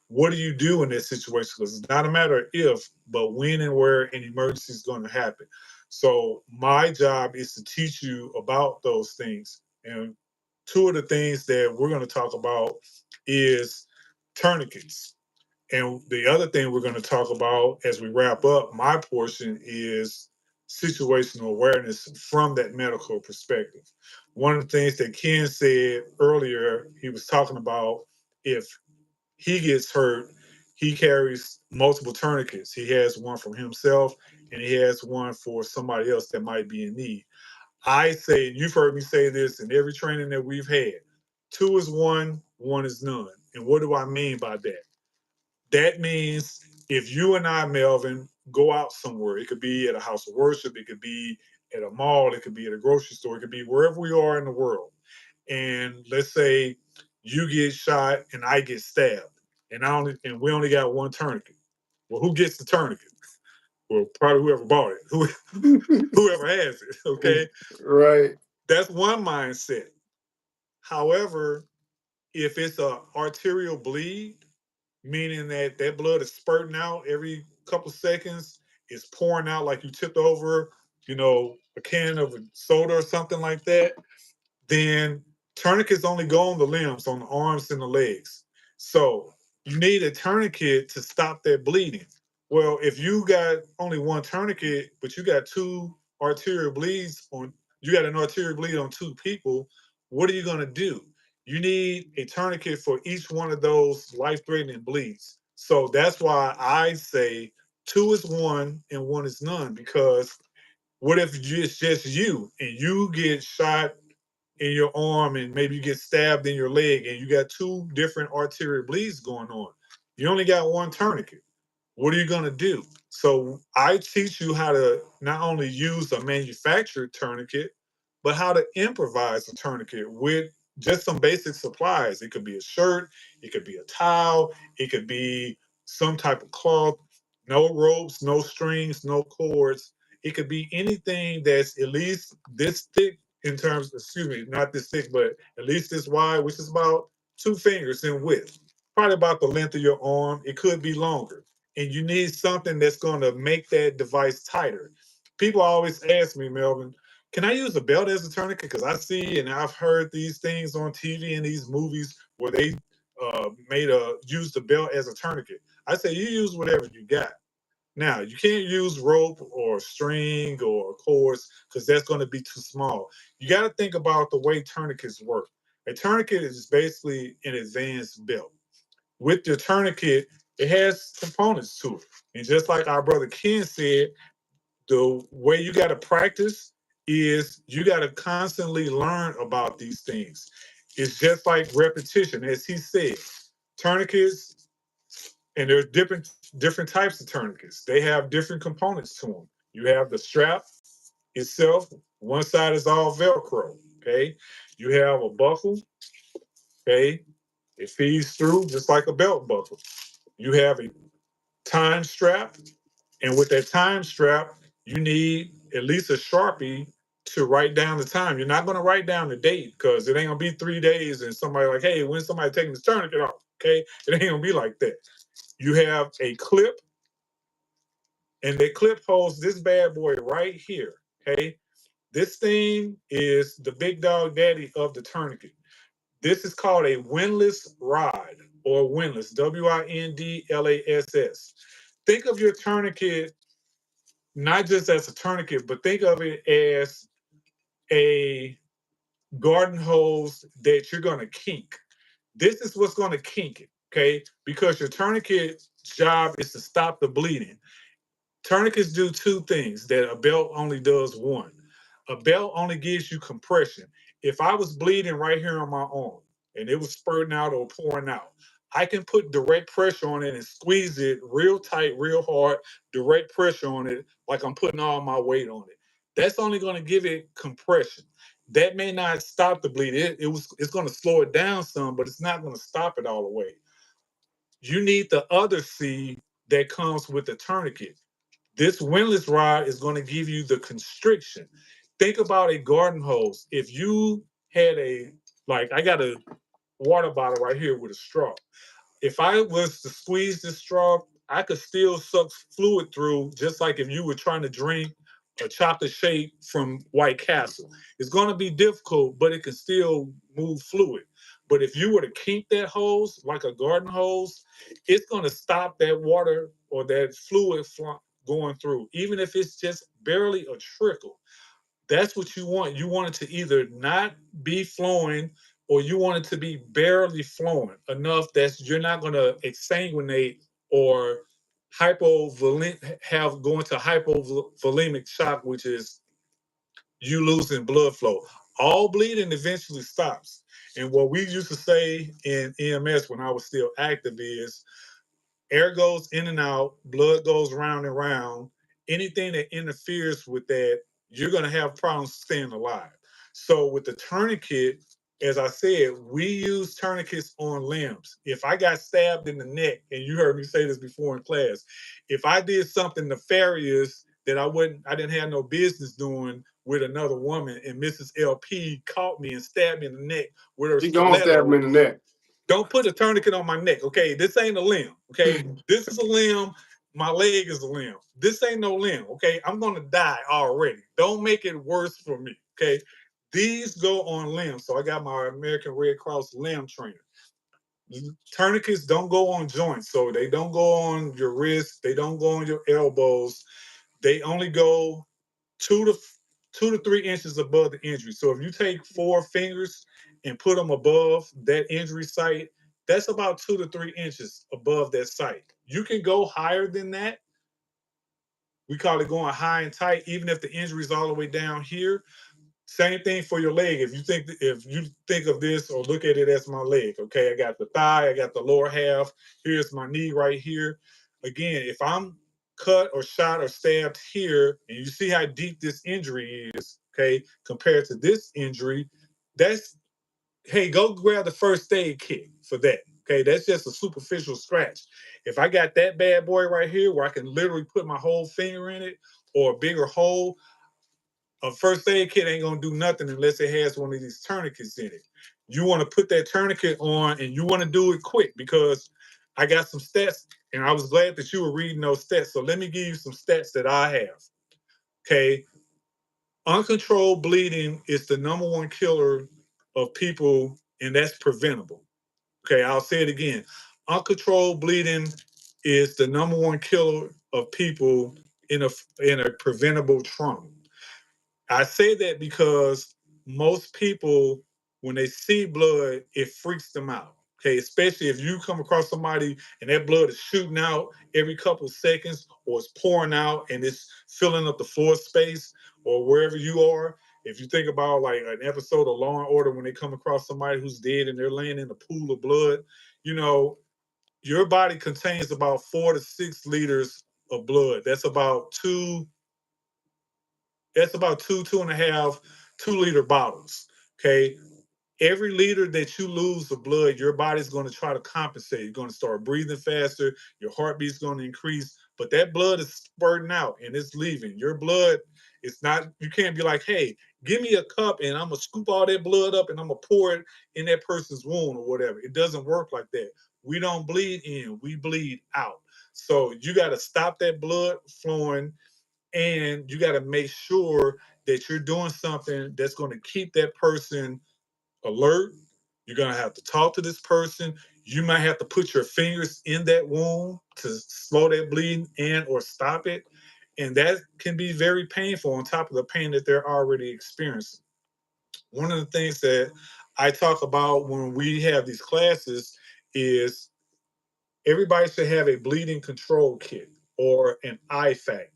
What do you do in that situation? Because it's not a matter of if, but when and where an emergency is going to happen. So my job is to teach you about those things. And two of the things that we're going to talk about is tourniquets. And the other thing we're going to talk about as we wrap up my portion is situational awareness from that medical perspective. One of the things that Ken said earlier, he was talking about if he gets hurt, he carries multiple tourniquets. He has one for himself and he has one for somebody else that might be in need. I say, you've heard me say this in every training that we've had, 2 is 1, 1 is none. And what do I mean by that? That means if you and I, Melvin, go out somewhere, it could be at a house of worship, it could be at a mall, it could be at a grocery store, it could be wherever we are in the world. And let's say you get shot and I get stabbed, and we only got one tourniquet. Well, who gets the tourniquet? Well, probably whoever bought it, whoever has it. Okay, Right. that's one mindset. However, if it's a arterial bleed, meaning that that blood is spurting out every couple seconds, it's pouring out like you tipped over, a can of soda or something like that, then tourniquets only go on the limbs, on the arms and the legs. So you need a tourniquet to stop that bleeding. Well, if you got only one tourniquet, but you got you got an arterial bleed on 2 people, what are you going to do? You need a tourniquet for each one of those life-threatening bleeds. So that's why I say 2 is 1 and 1 is none, because what if it's just you and you get shot in your arm and maybe you get stabbed in your leg and you got 2 different arterial bleeds going on? You only got one tourniquet. What are you going to do? So I teach you how to not only use a manufactured tourniquet, but how to improvise a tourniquet with just some basic supplies. It could be a shirt, it could be a towel, it could be some type of cloth, no ropes, no strings, no cords. It could be anything that's at least this thick in terms, excuse me, not this thick, but at least this wide, which is about 2 fingers in width, probably about the length of your arm. It could be longer. And you need something that's going to make that device tighter. People always ask me, Melvin, can I use a belt as a tourniquet? Because I see and I've heard these things on TV and these movies where they use the belt as a tourniquet. I say you use whatever you got. Now, you can't use rope or string or cords because that's going to be too small. You got to think about the way tourniquets work. A tourniquet is basically an advanced belt. With your tourniquet, it has components to it. And just like our brother Ken said, the way you got to practice is you got to constantly learn about these things. It's just like repetition, as he said. Tourniquets, and there's different types of tourniquets. They have different components to them. You have the strap itself. One side is all Velcro. Okay. You have a buckle. Okay. It feeds through just like a belt buckle. You have a time strap, and with that time strap, you need at least a Sharpie to write down the time. You're not going to write down the date because it ain't going to be 3 days and somebody like, hey, when somebody taking this tourniquet off? Okay. It ain't going to be like that. You have a clip, and that clip holds this bad boy right here. Okay. This thing is the big dog daddy of the tourniquet. This is called a windlass rod, or windlass, Windlass. Think of your tourniquet not just as a tourniquet, but think of it as a garden hose that you're going to kink. This is what's going to kink it, okay? Because your tourniquet's job is to stop the bleeding. Tourniquets do 2 things that a belt only does one. A belt only gives you compression. If I was bleeding right here on my arm and it was spurting out or pouring out, I can put direct pressure on it and squeeze it real tight, real hard, direct pressure on it like I'm putting all my weight on it. That's only going to give it compression. That may not stop the bleed. It's going to slow it down some, but it's not going to stop it all the way. You need the other C that comes with the tourniquet. This windlass rod is going to give you the constriction. Think about a garden hose. If you had I got a water bottle right here with a straw. If I was to squeeze this straw, I could still suck fluid through, just like if you were trying to drink a chocolate shake from White Castle. It's going to be difficult, but it can still move fluid. But if you were to kink that hose like a garden hose, it's going to stop that water or that fluid going through, even if it's just barely a trickle. That's what you want. You want it to either not be flowing or you want it to be barely flowing enough that you're not going to exsanguinate or go into hypovolemic shock, which is you losing blood flow. All bleeding eventually stops. And what we used to say in EMS when I was still active is air goes in and out, blood goes round and round. Anything that interferes with that, you're going to have problems staying alive. So with the tourniquet, as I said, we use tourniquets on limbs. If I got stabbed in the neck, and you heard me say this before in class, if I did something nefarious that I didn't have no business doing with another woman, and Mrs. LP caught me and stabbed me in the neck with her She gonna stab him in the neck. don't put a tourniquet on my neck, okay? This ain't a limb, okay? This is a limb. My leg is a limb. This ain't no limb, okay? I'm gonna die already. Don't make it worse for me, okay? These go on limbs. So I got my American Red Cross limb trainer. Tourniquets don't go on joints, so they don't go on your wrists. They don't go on your elbows. They only go 2 to 3 inches above the injury. So if you take 4 fingers and put them above that injury site, that's about 2 to 3 inches above that site. You can go higher than that. We call it going high and tight, even if the injury is all the way down here. Same thing for your leg. If you think of this or look at it as my leg, okay, I got the thigh, I got the lower half. Here's my knee right here. Again, if I'm cut or shot or stabbed here, and you see how deep this injury is, okay, compared to this injury, that's hey, go grab the first aid kit for that. Okay, that's just a superficial scratch. If I got that bad boy right here where I can literally put my whole finger in it or a bigger hole, a first aid kit ain't gonna do nothing unless it has one of these tourniquets in it. You want to put that tourniquet on and you want to do it quick because I got some stats and I was glad that you were reading those stats. So let me give you some stats that I have. Okay. Uncontrolled bleeding is the number one killer of people, and that's preventable. Okay, I'll say it again. Uncontrolled bleeding is the number one killer of people in a preventable trauma. I say that because most people, when they see blood, it freaks them out. Okay, especially if you come across somebody and that blood is shooting out every couple of seconds or it's pouring out and it's filling up the floor space or wherever you are. If you think about like an episode of Law and Order when they come across somebody who's dead and they're laying in a pool of blood, you know, your body contains about 4 to 6 liters of blood. That's about 2.5 2-liter bottles. Okay. Every liter that you lose of blood, your body's going to try to compensate. You're going to start breathing faster. Your heartbeat's going to increase, but that blood is spurting out and it's leaving. Your blood, it's not, you can't be like, hey, give me a cup and I'm going to scoop all that blood up and I'm going to pour it in that person's wound or whatever. It doesn't work like that. We don't bleed in, we bleed out. So you got to stop that blood flowing and you got to make sure that you're doing something that's going to keep that person alert. You're going to have to talk to this person. You might have to put your fingers in that wound to slow that bleeding and or stop it. And that can be very painful on top of the pain that they're already experiencing. One of the things that I talk about when we have these classes is everybody should have a bleeding control kit or an IFAC.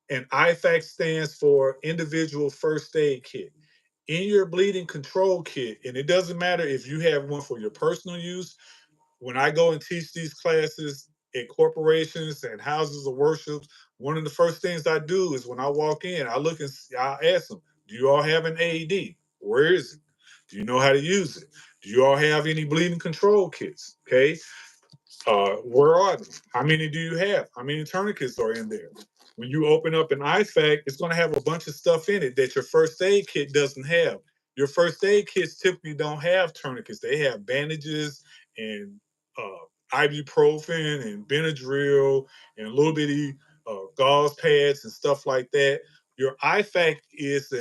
And IFAC stands for Individual First Aid Kit. In your bleeding control kit, and it doesn't matter if you have one for your personal use. When I go and teach these classes at corporations and houses of worship, one of the first things I do is when I walk in, I look and I ask them, do you all have an AED? Where is it? Do you know how to use it? Do you all have any bleeding control kits? Okay. Where are they? How many do you have? How many tourniquets are in there? When you open up an IFAC, it's going to have a bunch of stuff in it that your first aid kit doesn't have. Your first aid kits typically don't have tourniquets. They have bandages and ibuprofen and Benadryl and little bitty gauze pads and stuff like that. Your IFAC is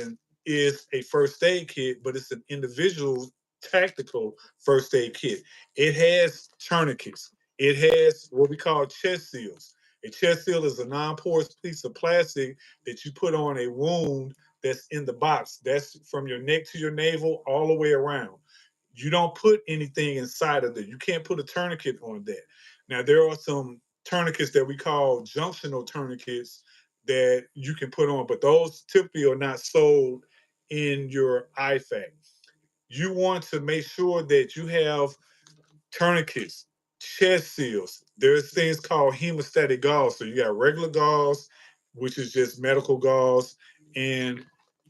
a first aid kit, but it's an individual tactical first aid kit. It has tourniquets. It has what we call chest seals. A chest seal is a non-porous piece of plastic that you put on a wound that's in the box. That's from your neck to your navel all the way around. You don't put anything inside of it. You can't put a tourniquet on that. Now, there are some tourniquets that we call junctional tourniquets that you can put on, but those typically are not sold in your IFAC. You want to make sure that you have tourniquets, chest seals. There's things called hemostatic gauze. So you got regular gauze, which is just medical gauze, and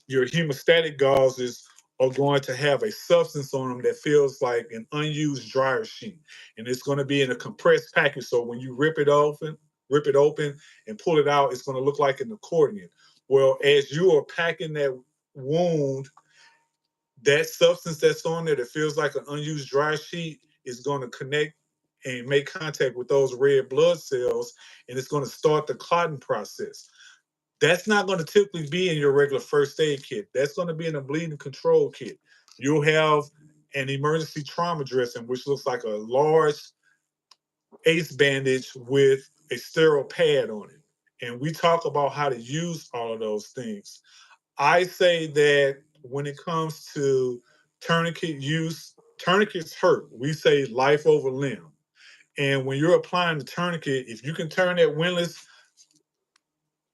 your hemostatic gauzes are going to have a substance on them that feels like an unused dryer sheet. And it's going to be in a compressed package. So when you rip it open and pull it out, it's going to look like an accordion. Well, as you are packing that wound, that substance that's on there that feels like an unused dry sheet is going to connect and make contact with those red blood cells, and it's going to start the clotting process. That's not going to typically be in your regular first aid kit. That's going to be in a bleeding control kit. You'll have an emergency trauma dressing, which looks like a large ACE bandage with a sterile pad on it. And we talk about how to use all of those things. I say that when it comes to tourniquet use, tourniquets hurt. We say life over limb. And when you're applying the tourniquet, if you can turn that windlass,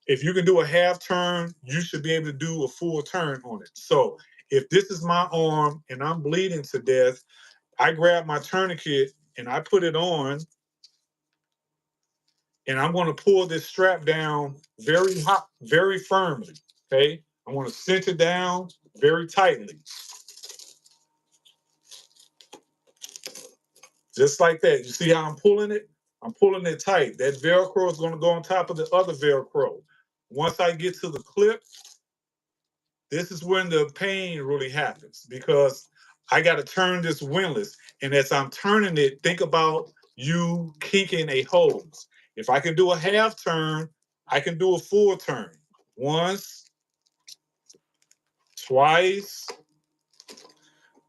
if you can do a half turn, you should be able to do a full turn on it. So if this is my arm and I'm bleeding to death, I grab my tourniquet and I put it on, and I'm going to pull this strap down very firmly. Okay, I want to cinch it down very tightly. Just like that. You see how I'm pulling it? I'm pulling it tight. That Velcro is going to go on top of the other Velcro. Once I get to the clip, this is when the pain really happens, because I got to turn this windlass. And as I'm turning it, think about you kinking a hose. If I can do a half turn, I can do a full turn. Once, twice,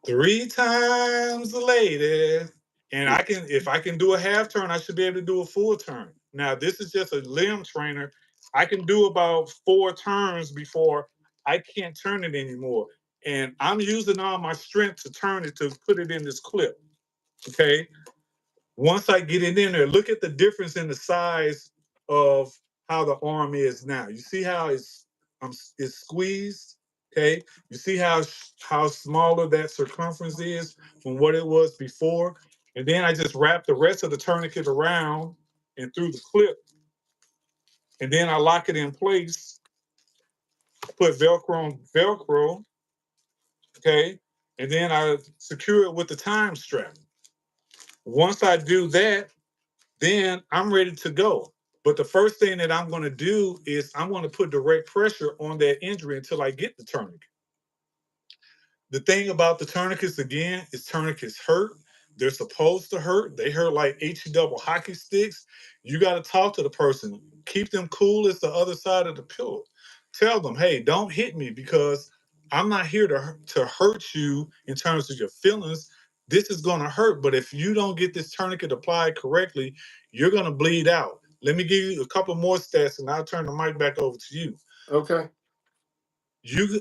3 times later. And if I can do a half turn, I should be able to do a full turn. Now, this is just a limb trainer. I can do about 4 turns before I can't turn it anymore. And I'm using all my strength to turn it, to put it in this clip. Okay. Once I get it in there, look at the difference in the size of how the arm is now. You see how it's squeezed? Okay. You see how smaller that circumference is from what it was before? And then I just wrap the rest of the tourniquet around and through the clip. And then I lock it in place, put Velcro on Velcro. Okay. And then I secure it with the time strap. Once I do that, then I'm ready to go. But the first thing that I'm going to do is I'm going to put direct pressure on that injury until I get the tourniquet. The thing about the tourniquets, again, is tourniquets hurt. They're supposed to hurt. They hurt like HE double hockey sticks. You got to talk to the person. Keep them cool as the other side of the pillow. Tell them, hey, don't hit me, because I'm not here to hurt you in terms of your feelings. This is going to hurt. But if you don't get this tourniquet applied correctly, you're going to bleed out. Let me give you a couple more stats, and I'll turn the mic back over to you. Okay.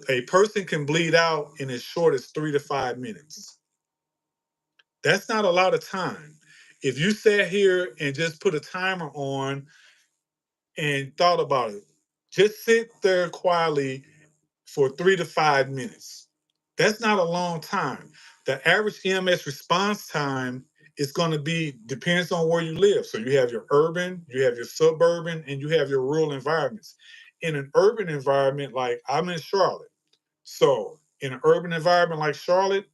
A person can bleed out in as short as 3 to 5 minutes. That's not a lot of time. If you sat here and just put a timer on and thought about it, just sit there quietly for 3 to 5 minutes. That's not a long time. The average EMS response time is going to be, depends on where you live. So you have your urban, you have your suburban, and you have your rural environments. In an urban environment, like I'm in Charlotte. So in an urban environment like Charlotte,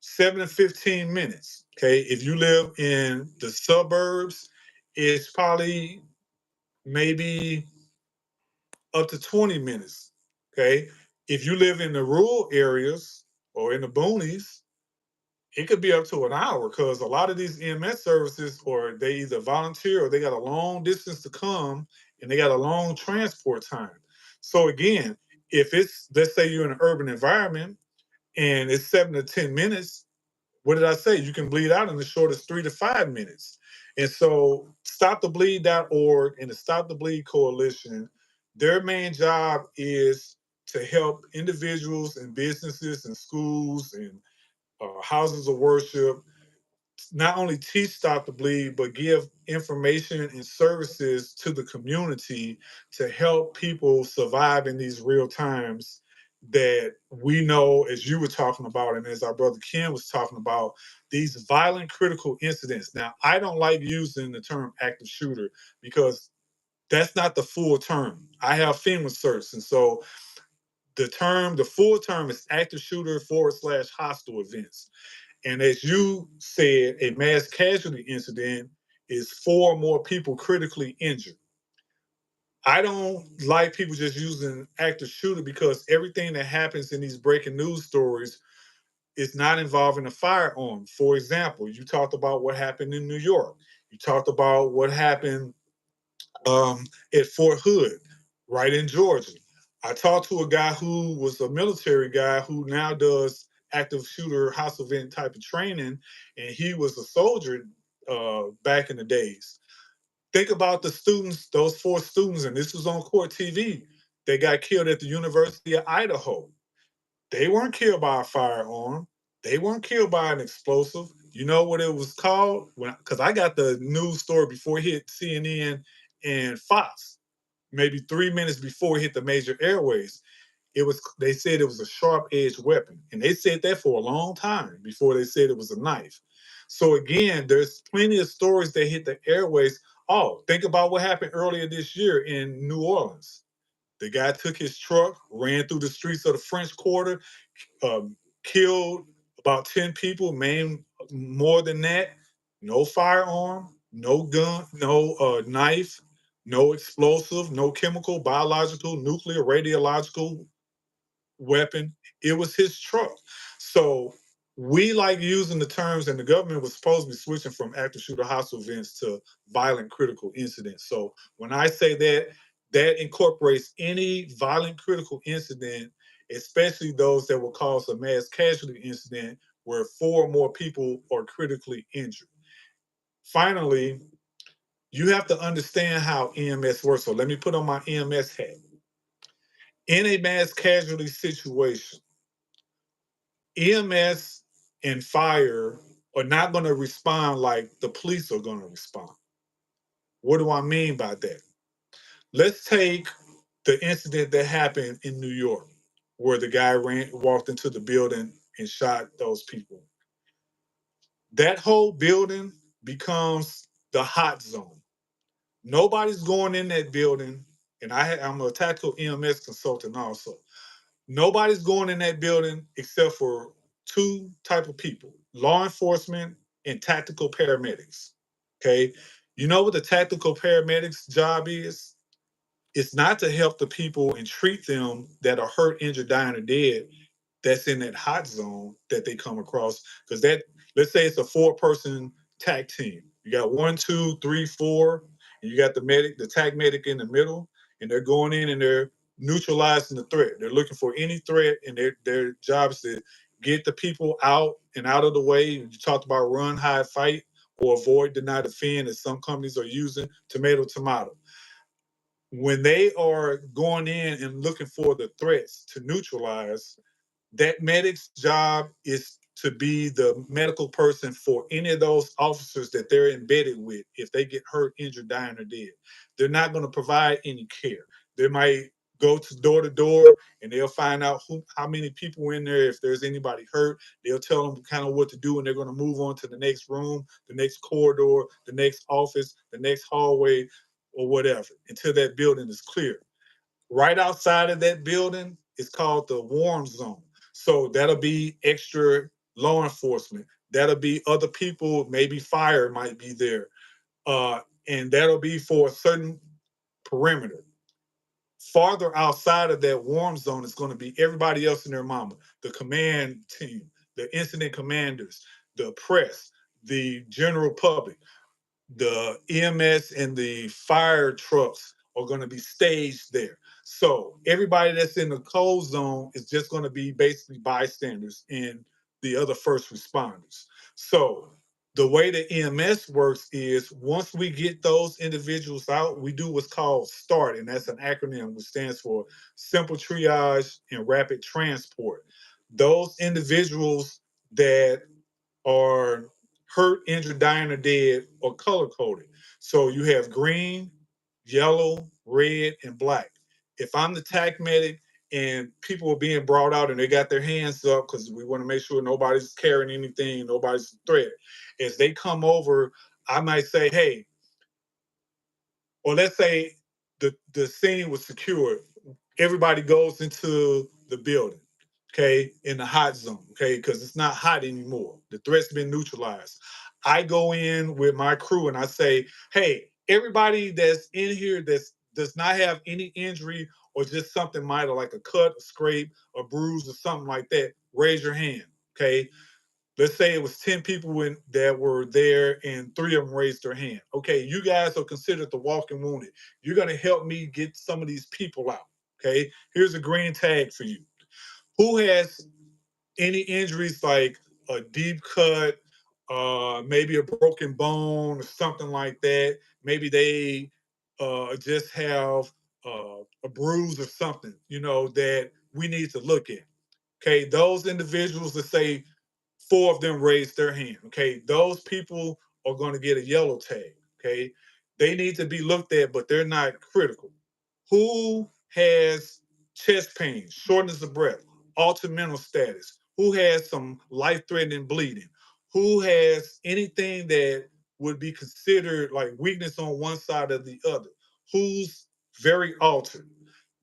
7 to 15 minutes. Okay. If you live in the suburbs, it's probably maybe up to 20 minutes. Okay. If you live in the rural areas or in the boonies, it could be up to an hour, because a lot of these EMS services, or they either volunteer or they got a long distance to come and they got a long transport time. So again, if it's, let's say you're in an urban environment and it's 7 to 10 minutes, what did I say? You can bleed out in as short as 3 to 5 minutes. And so StopTheBleed.org and the Stop the Bleed Coalition, their main job is to help individuals and businesses and schools and houses of worship not only teach Stop the Bleed, but give information and services to the community to help people survive in these real times that we know, as you were talking about, and as our brother Ken was talking about, these violent critical incidents. Now, I don't like using the term active shooter because that's not the full term. I have FEMA certs, and so the full term is active shooter / hostile events. And as you said, a mass casualty incident is 4 or more people critically injured. I don't like people just using active shooter because everything that happens in these breaking news stories is not involving a firearm. For example, you talked about what happened in New York. You talked about what happened at Fort Hood, right in Georgia. I talked to a guy who was a military guy who now does active shooter house event type of training, and he was a soldier back in the days. Think about the students, those 4 students, and this was on court TV. They got killed at the University of Idaho. They weren't killed by a firearm. They weren't killed by an explosive. You know what it was called? Because I got the news story before it hit CNN and Fox, maybe 3 minutes before it hit the major airways. They said it was a sharp edged weapon. And they said that for a long time before they said it was a knife. So again, there's plenty of stories that hit the airways. Oh, think about what happened earlier this year in New Orleans. The guy took his truck, ran through the streets of the French Quarter, killed about 10 people, maimed more than that. No firearm, no gun, no knife, no explosive, no chemical, biological, nuclear, radiological weapon. It was his truck. So we like using the terms, and the government was supposed to be switching from active shooter hostile events to violent critical incidents. So when I say that, that incorporates any violent critical incident, especially those that will cause a mass casualty incident where 4 or more people are critically injured. Finally, you have to understand how EMS works. So let me put on my EMS hat. In a mass casualty situation, EMS and fire are not going to respond like the police are going to respond. What do I mean by that? Let's take the incident that happened in New York, where the guy walked into the building and shot those people. That whole building becomes the hot zone. Nobody's going in that building, and I'm a tactical EMS consultant also. Nobody's going in that building except for 2 type of people: law enforcement and tactical paramedics. Okay. You know what the tactical paramedics job is? It's not to help the people and treat them that are hurt, injured, dying, or dead that's in that hot zone that they come across. Because let's say it's a 4-person tag team. You got 1, 2, 3, 4, and you got the tag medic in the middle, and they're going in and they're neutralizing the threat. They're looking for any threat, and their job is to get the people out and out of the way. You talked about run, hide, fight, or avoid, deny, defend, as some companies are using. Tomato, tomato. When they are going in and looking for the threats to neutralize, that medic's job is to be the medical person for any of those officers that they're embedded with if they get hurt, injured, dying, or dead. They're not going to provide any care. They might go to door and they'll find out how many people in there. If there's anybody hurt, they'll tell them kind of what to do, and they're going to move on to the next room, the next corridor, the next office, the next hallway, or whatever, until that building is clear. Right outside of that building is called the warm zone. So that'll be extra law enforcement. That'll be other people, maybe fire might be there. And that'll be for a certain perimeter. Farther outside of that warm zone is going to be everybody else in their mama, the command team, the incident commanders, the press, the general public. The EMS and the fire trucks are going to be staged there. So everybody that's in the cold zone is just going to be basically bystanders and the other first responders. So The way the EMS works is once we get those individuals out, we do what's called START, and that's an acronym which stands for Simple Triage and Rapid Transport. Those individuals that are hurt, injured, dying, or dead are color coded. So you have green, yellow, red, and black. If I'm the TAC medic and people are being brought out and they got their hands up because we want to make sure nobody's carrying anything, nobody's a threat. As they come over, I might say, hey, or let's say the scene was secured. Everybody goes into the building, okay, in the hot zone, okay, because it's not hot anymore. The threat's been neutralized. I go in with my crew and I say, hey, everybody that's in here that does not have any injury or just something minor like a cut, a scrape, a bruise, or something like that, raise your hand, okay? Let's say it was 10 people that were there and 3 of them raised their hand. Okay, you guys are considered the walking wounded. You're going to help me get some of these people out. Okay, here's a green tag for you. Who has any injuries like a deep cut, maybe a broken bone or something like that? Maybe they just have a bruise or something, that we need to look at. Okay, those individuals that say 4 of them raised their hand. Okay, those people are going to get a yellow tag. Okay, they need to be looked at, but they're not critical. Who has chest pain, shortness of breath, altered mental status? Who has some life-threatening bleeding? Who has anything that would be considered like weakness on one side or the other? Who's very altered?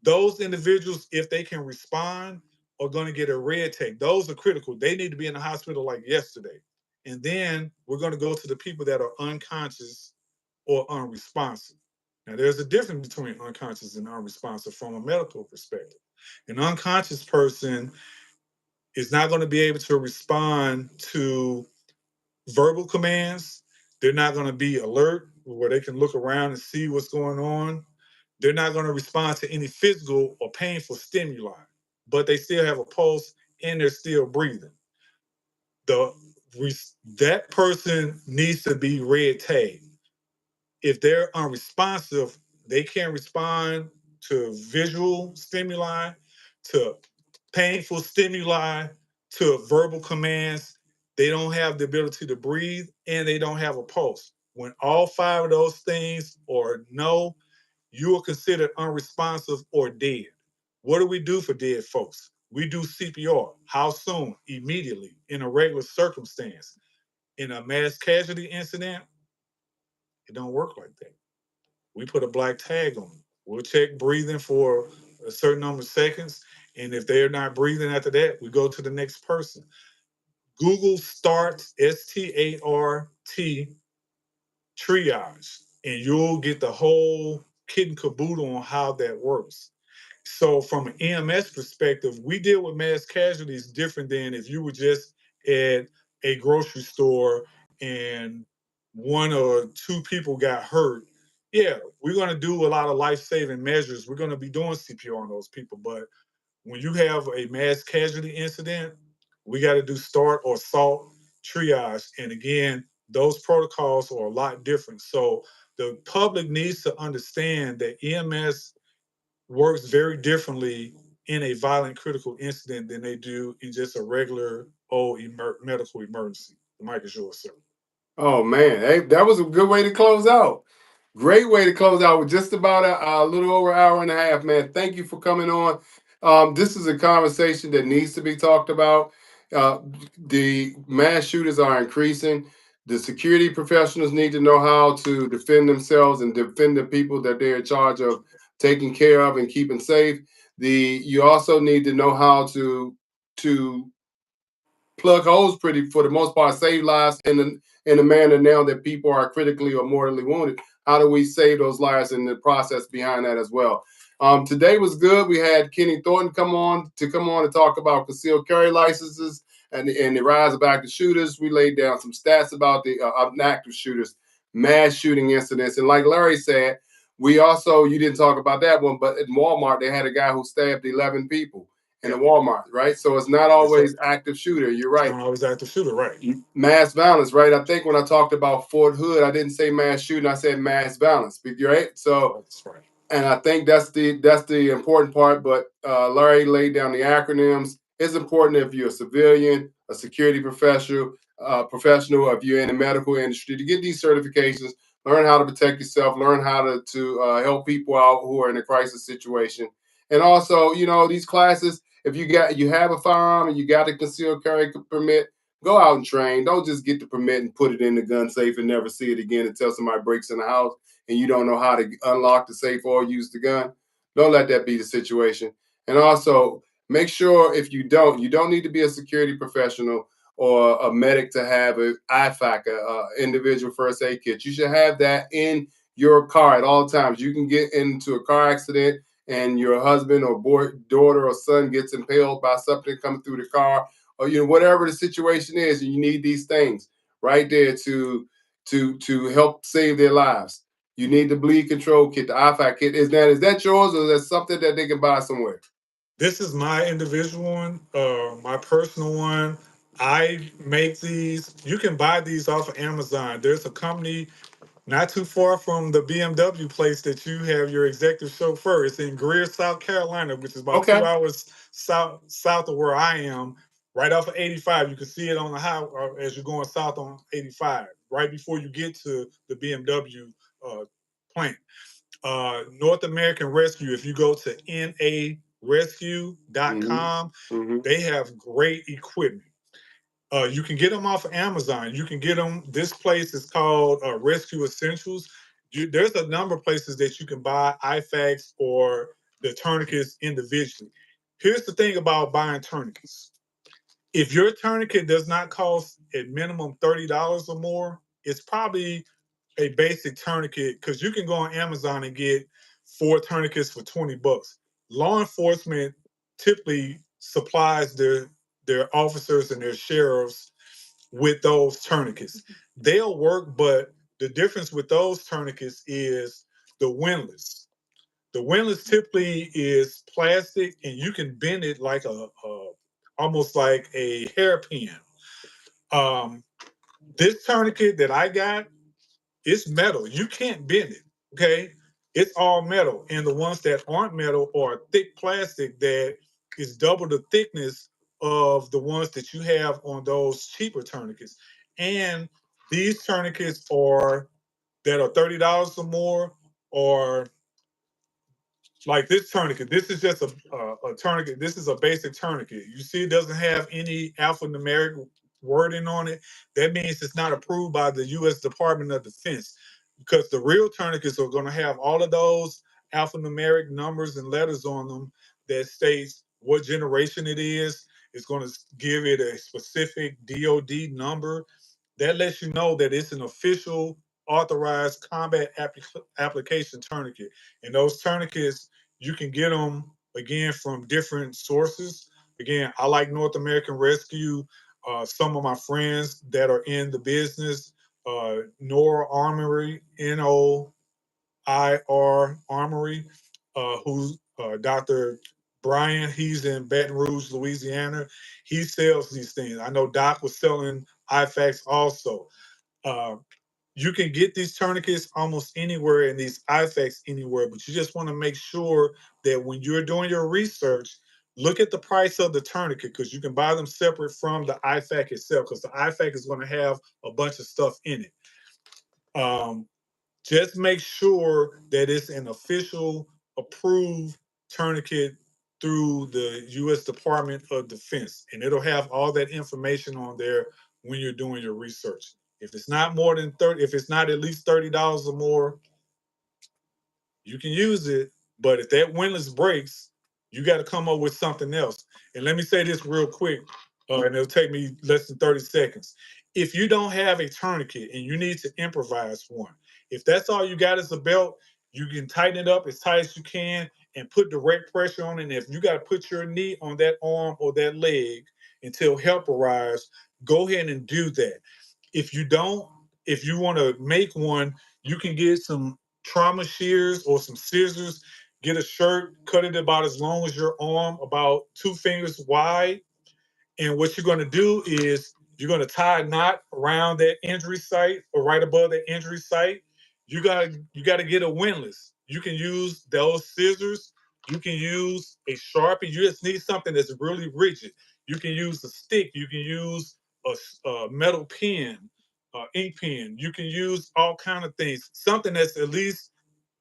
Those individuals, if they can respond, are going to get a red tag. Those are critical. They need to be in the hospital like yesterday. And then we're going to go to the people that are unconscious or unresponsive. Now, there's a difference between unconscious and unresponsive from a medical perspective. An unconscious person is not going to be able to respond to verbal commands. They're not going to be alert where they can look around and see what's going on. They're not going to respond to any physical or painful stimuli, but they still have a pulse and they're still breathing. The that person needs to be red tagged. If they're unresponsive, they can't respond to visual stimuli, to painful stimuli, to verbal commands. They don't have the ability to breathe and they don't have a pulse. When all 5 of those things are no, you are considered unresponsive or dead. What do we do for dead folks? We do CPR. How soon? Immediately, in a regular circumstance. In a mass casualty incident, it don't work like that. We put a black tag on them. We'll check breathing for a certain number of seconds. And if they're not breathing after that, we go to the next person. Google START, START, triage, and you'll get the whole kit and caboodle on how that works. So from an EMS perspective, we deal with mass casualties different than if you were just at a grocery store and 1 or 2 people got hurt. Yeah, we're going to do a lot of life-saving measures. We're going to be doing CPR on those people. But when you have a mass casualty incident, we got to do START or SALT triage. And again, those protocols are a lot different. So the public needs to understand that EMS works very differently in a violent critical incident than they do in just a regular old medical emergency. The mic is yours, sir. Oh man, hey, that was a good way to close out. Great way to close out with just about a little over an hour and a half, man. Thank you for coming on. This is a conversation that needs to be talked about. Uh, the mass shooters are increasing. The security professionals need to know how to defend themselves and defend the people that they're in charge of taking care of and keeping safe. You also need to know how to plug holes pretty for the most part, save lives in a manner now that people are critically or mortally wounded. How do we save those lives in the process behind that as well? Today was good. We had Kenny Thornton come on and talk about concealed carry licenses and the rise of active shooters. We laid down some stats about the active shooters, mass shooting incidents, and like Larry said, we also, you didn't talk about that one, but at Walmart they had a guy who stabbed 11 people. in a Walmart, right? So it's not always active shooter. You're right. It's not always active shooter, right? Mass violence, right? I think when I talked about Fort Hood, I didn't say mass shooting. I said mass violence, right? So that's right. And I think that's the important part. But Larry laid down the acronyms. It's important if you're a civilian, a security professional, if you're in the medical industry, to get these certifications, learn how to protect yourself, learn how to help people out who are in a crisis situation. And also, these classes, if you have a firearm and you got a concealed carry permit, go out and train. Don't just get the permit and put it in the gun safe and never see it again until somebody breaks in the house and you don't know how to unlock the safe or use the gun. Don't let that be the situation. And also, make sure if you don't need to be a security professional or a medic to have an IFAC, individual first aid kit. You should have that in your car at all times. You can get into a car accident and your husband or daughter or son gets impaled by something coming through the car, or whatever the situation is, and you need these things right there to help save their lives. You need the bleed control kit, the IFAC kit. Is that yours, or is that something that they can buy somewhere? This is my individual one, my personal one. I make these. You can buy these off of Amazon. There's a company not too far from the BMW place that you have your executive chauffeur. It's in Greer, South Carolina, which is about 2 hours south of where I am, right off of 85. You can see it on the highway as you're going south on 85, right before you get to the BMW plant. North American Rescue, if you go to narescue.com, they have great equipment. You can get them off of Amazon. You can get them. This place is called Rescue Essentials. There's a number of places that you can buy IFACs or the tourniquets individually. Here's the thing about buying tourniquets. If your tourniquet does not cost at minimum $30 or more, it's probably a basic tourniquet, because you can go on Amazon and get 4 tourniquets for $20. Law enforcement typically supplies their officers and their sheriffs with those tourniquets. They'll work, but the difference with those tourniquets is the windlass. The windlass typically is plastic, and you can bend it like a almost like a hairpin. This tourniquet that I got, it's metal. You can't bend it. Okay, it's all metal, and the ones that aren't metal are thick plastic that is double the thickness of the ones that you have on those cheaper tourniquets. And these tourniquets are $30 or more, or like this tourniquet. This is just a tourniquet. This is a basic tourniquet. You see, it doesn't have any alphanumeric wording on it. That means it's not approved by the U.S. Department of Defense, because the real tourniquets are going to have all of those alphanumeric numbers and letters on them that states what generation it is. It's going to give it a specific DOD number. That lets you know that it's an official authorized combat application tourniquet. And those tourniquets, you can get them again from different sources. Again, I like North American Rescue. Some of my friends that are in the business, Nora Armory, NOIR Armory, who's Dr. Brian, he's in Baton Rouge, Louisiana. He sells these things. I know Doc was selling IFACs also. You can get these tourniquets almost anywhere and these IFACs anywhere, but you just want to make sure that when you're doing your research, look at the price of the tourniquet, because you can buy them separate from the IFAC itself, because the IFAC is going to have a bunch of stuff in it. Just make sure that it's an official approved tourniquet through the U.S. Department of Defense, and it'll have all that information on there when you're doing your research. If it's not more than 30, if it's not at least $30 or more, you can use it. But if that windlass breaks, you got to come up with something else. And let me say this real quick, and it'll take me less than 30 seconds. If you don't have a tourniquet and you need to improvise one, if that's all you got is a belt, you can tighten it up as tight as you can and put direct pressure on it. And if you got to put your knee on that arm or that leg until help arrives, go ahead and do that. If you don't, if you want to make one, you can get some trauma shears or some scissors. Get a shirt, cut it about as long as your arm, about 2 fingers wide. And what you're going to do is you're going to tie a knot around that injury site or right above that injury site. You got to get a windlass. You can use those scissors. You can use a Sharpie. You just need something that's really rigid. You can use a stick. You can use a metal pen, ink pen. You can use all kind of things. Something that's at least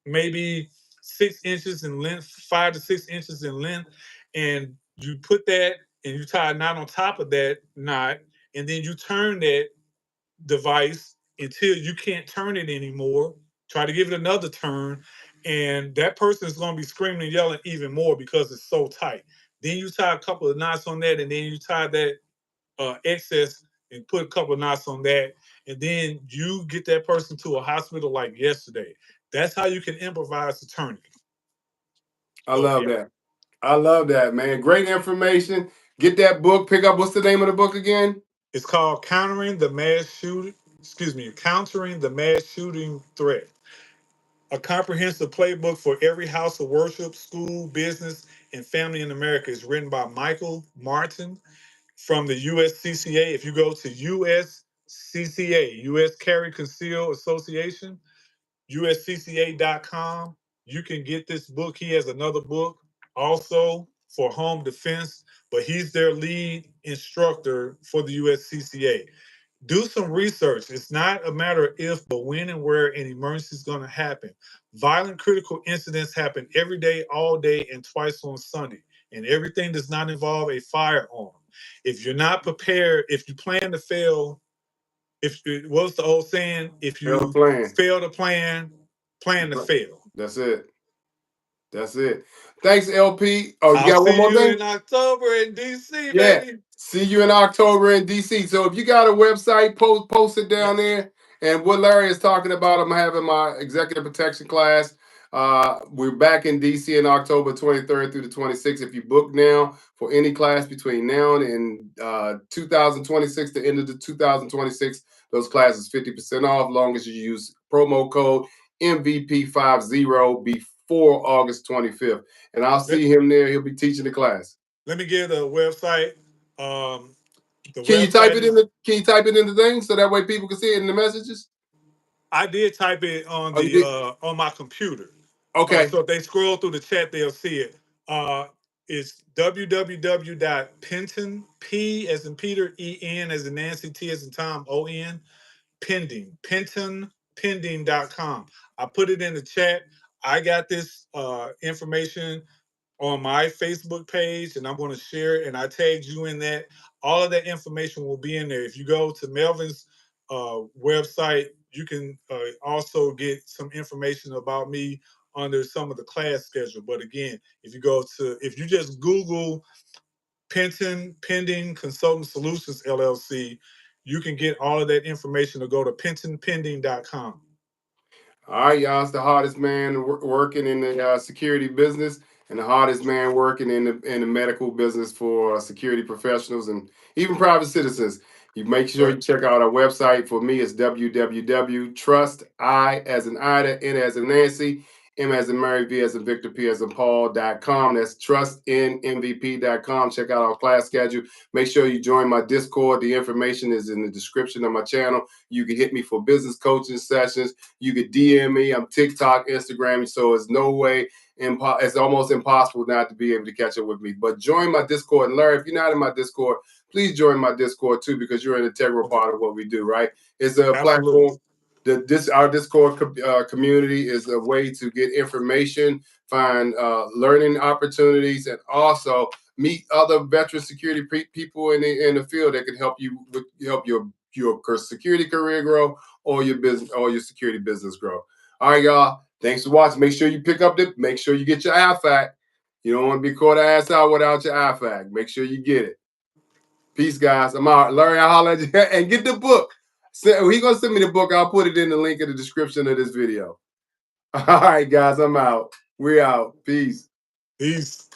maybe 6 inches in length, 5 to 6 inches in length, and you put that and you tie a knot on top of that knot, and then you turn that device until you can't turn it anymore. Try to give it another turn, and that person is going to be screaming and yelling even more because it's so tight. Then you tie a couple of knots on that, and then you tie that excess and put a couple of knots on that, and then you get that person to a hospital like yesterday. That's how you can improvise the tourniquet. I love that. I love that, man. Great information. Get that book. Pick up. What's the name of the book again? It's called Countering the Mass Shooting Threat. A comprehensive playbook for every house of worship, school, business, and family in America is written by Michael Martin from the USCCA. If you go to USCCA, U.S. Carry Conceal Association, uscca.com, you can get this book. He has another book also for home defense, but he's their lead instructor for the USCCA. Do some research. It's not a matter of if, but when and where an emergency is going to happen. Violent critical incidents happen every day, all day, and twice on Sunday. And everything does not involve a firearm. If you're not prepared, if you plan to fail, what's the old saying? If you fail to plan, plan to fail. That's it. That's it. Thanks, LP. Oh, you got I'll one more see you thing? in October in DC, Yeah. baby. See you in October in DC. So if you got a website, post it down there. And what Larry is talking about, I'm having my executive protection class. We're back in DC in October 23rd through the 26th. If you book now for any class between now and 2026, the end of the 2026, those classes 50% off, long as you use promo code MVP50 before August 25th. And I'll see him there. He'll be teaching the class. Let me give the website. Can you type it in the? Can you type it in the thing so that way people can see it in the messages? I did type it on the on my computer. Okay. So if they scroll through the chat, they'll see it. It's www.penton, P as in Peter, E-N as in Nancy, T as in Tom, O-N, pending, pentonpending.com. I put it in the chat. I got this information on my Facebook page, and I'm going to share it, and I tagged you in that. All of that information will be in there. If you go to Melvin's website, you can also get some information about me under some of the class schedule. But again, if you just Google Penton Pending Consultant Solutions LLC, you can get all of that information, or go to pentonpending.com. All right, y'all. It's the hardest man working in the security business, and the hardest man working in the medical business for security professionals and even private citizens. You make sure you check out our website. For me, it's www.trust, I as in Ida, N as in Nancy, M as in Mary, V as in Victor, P as in Paul.com. That's trustnmvp.com. Check out our class schedule. Make sure you join my Discord. The information is in the description of my channel. You can hit me for business coaching sessions. You could DM me. I'm TikTok, Instagram, so it's no way. It's almost impossible not to be able to catch up with me. But join my Discord. And Larry, if you're not in my Discord, please join my Discord too, because you're an integral part of what we do, right? It's a platform. Our Discord community is a way to get information, find learning opportunities, and also meet other veteran security people in the field that can help you help your security career grow, or your business, or your security business grow. All right, y'all. Thanks for watching. Make sure you make sure you get your IFAC. You don't want to be caught ass out without your IFAC. Make sure you get it. Peace, guys. I'm out. Larry, I'll holler at you. And get the book. He gonna send me the book. I'll put it in the link in the description of this video. All right, guys. I'm out. We're out. Peace. Peace.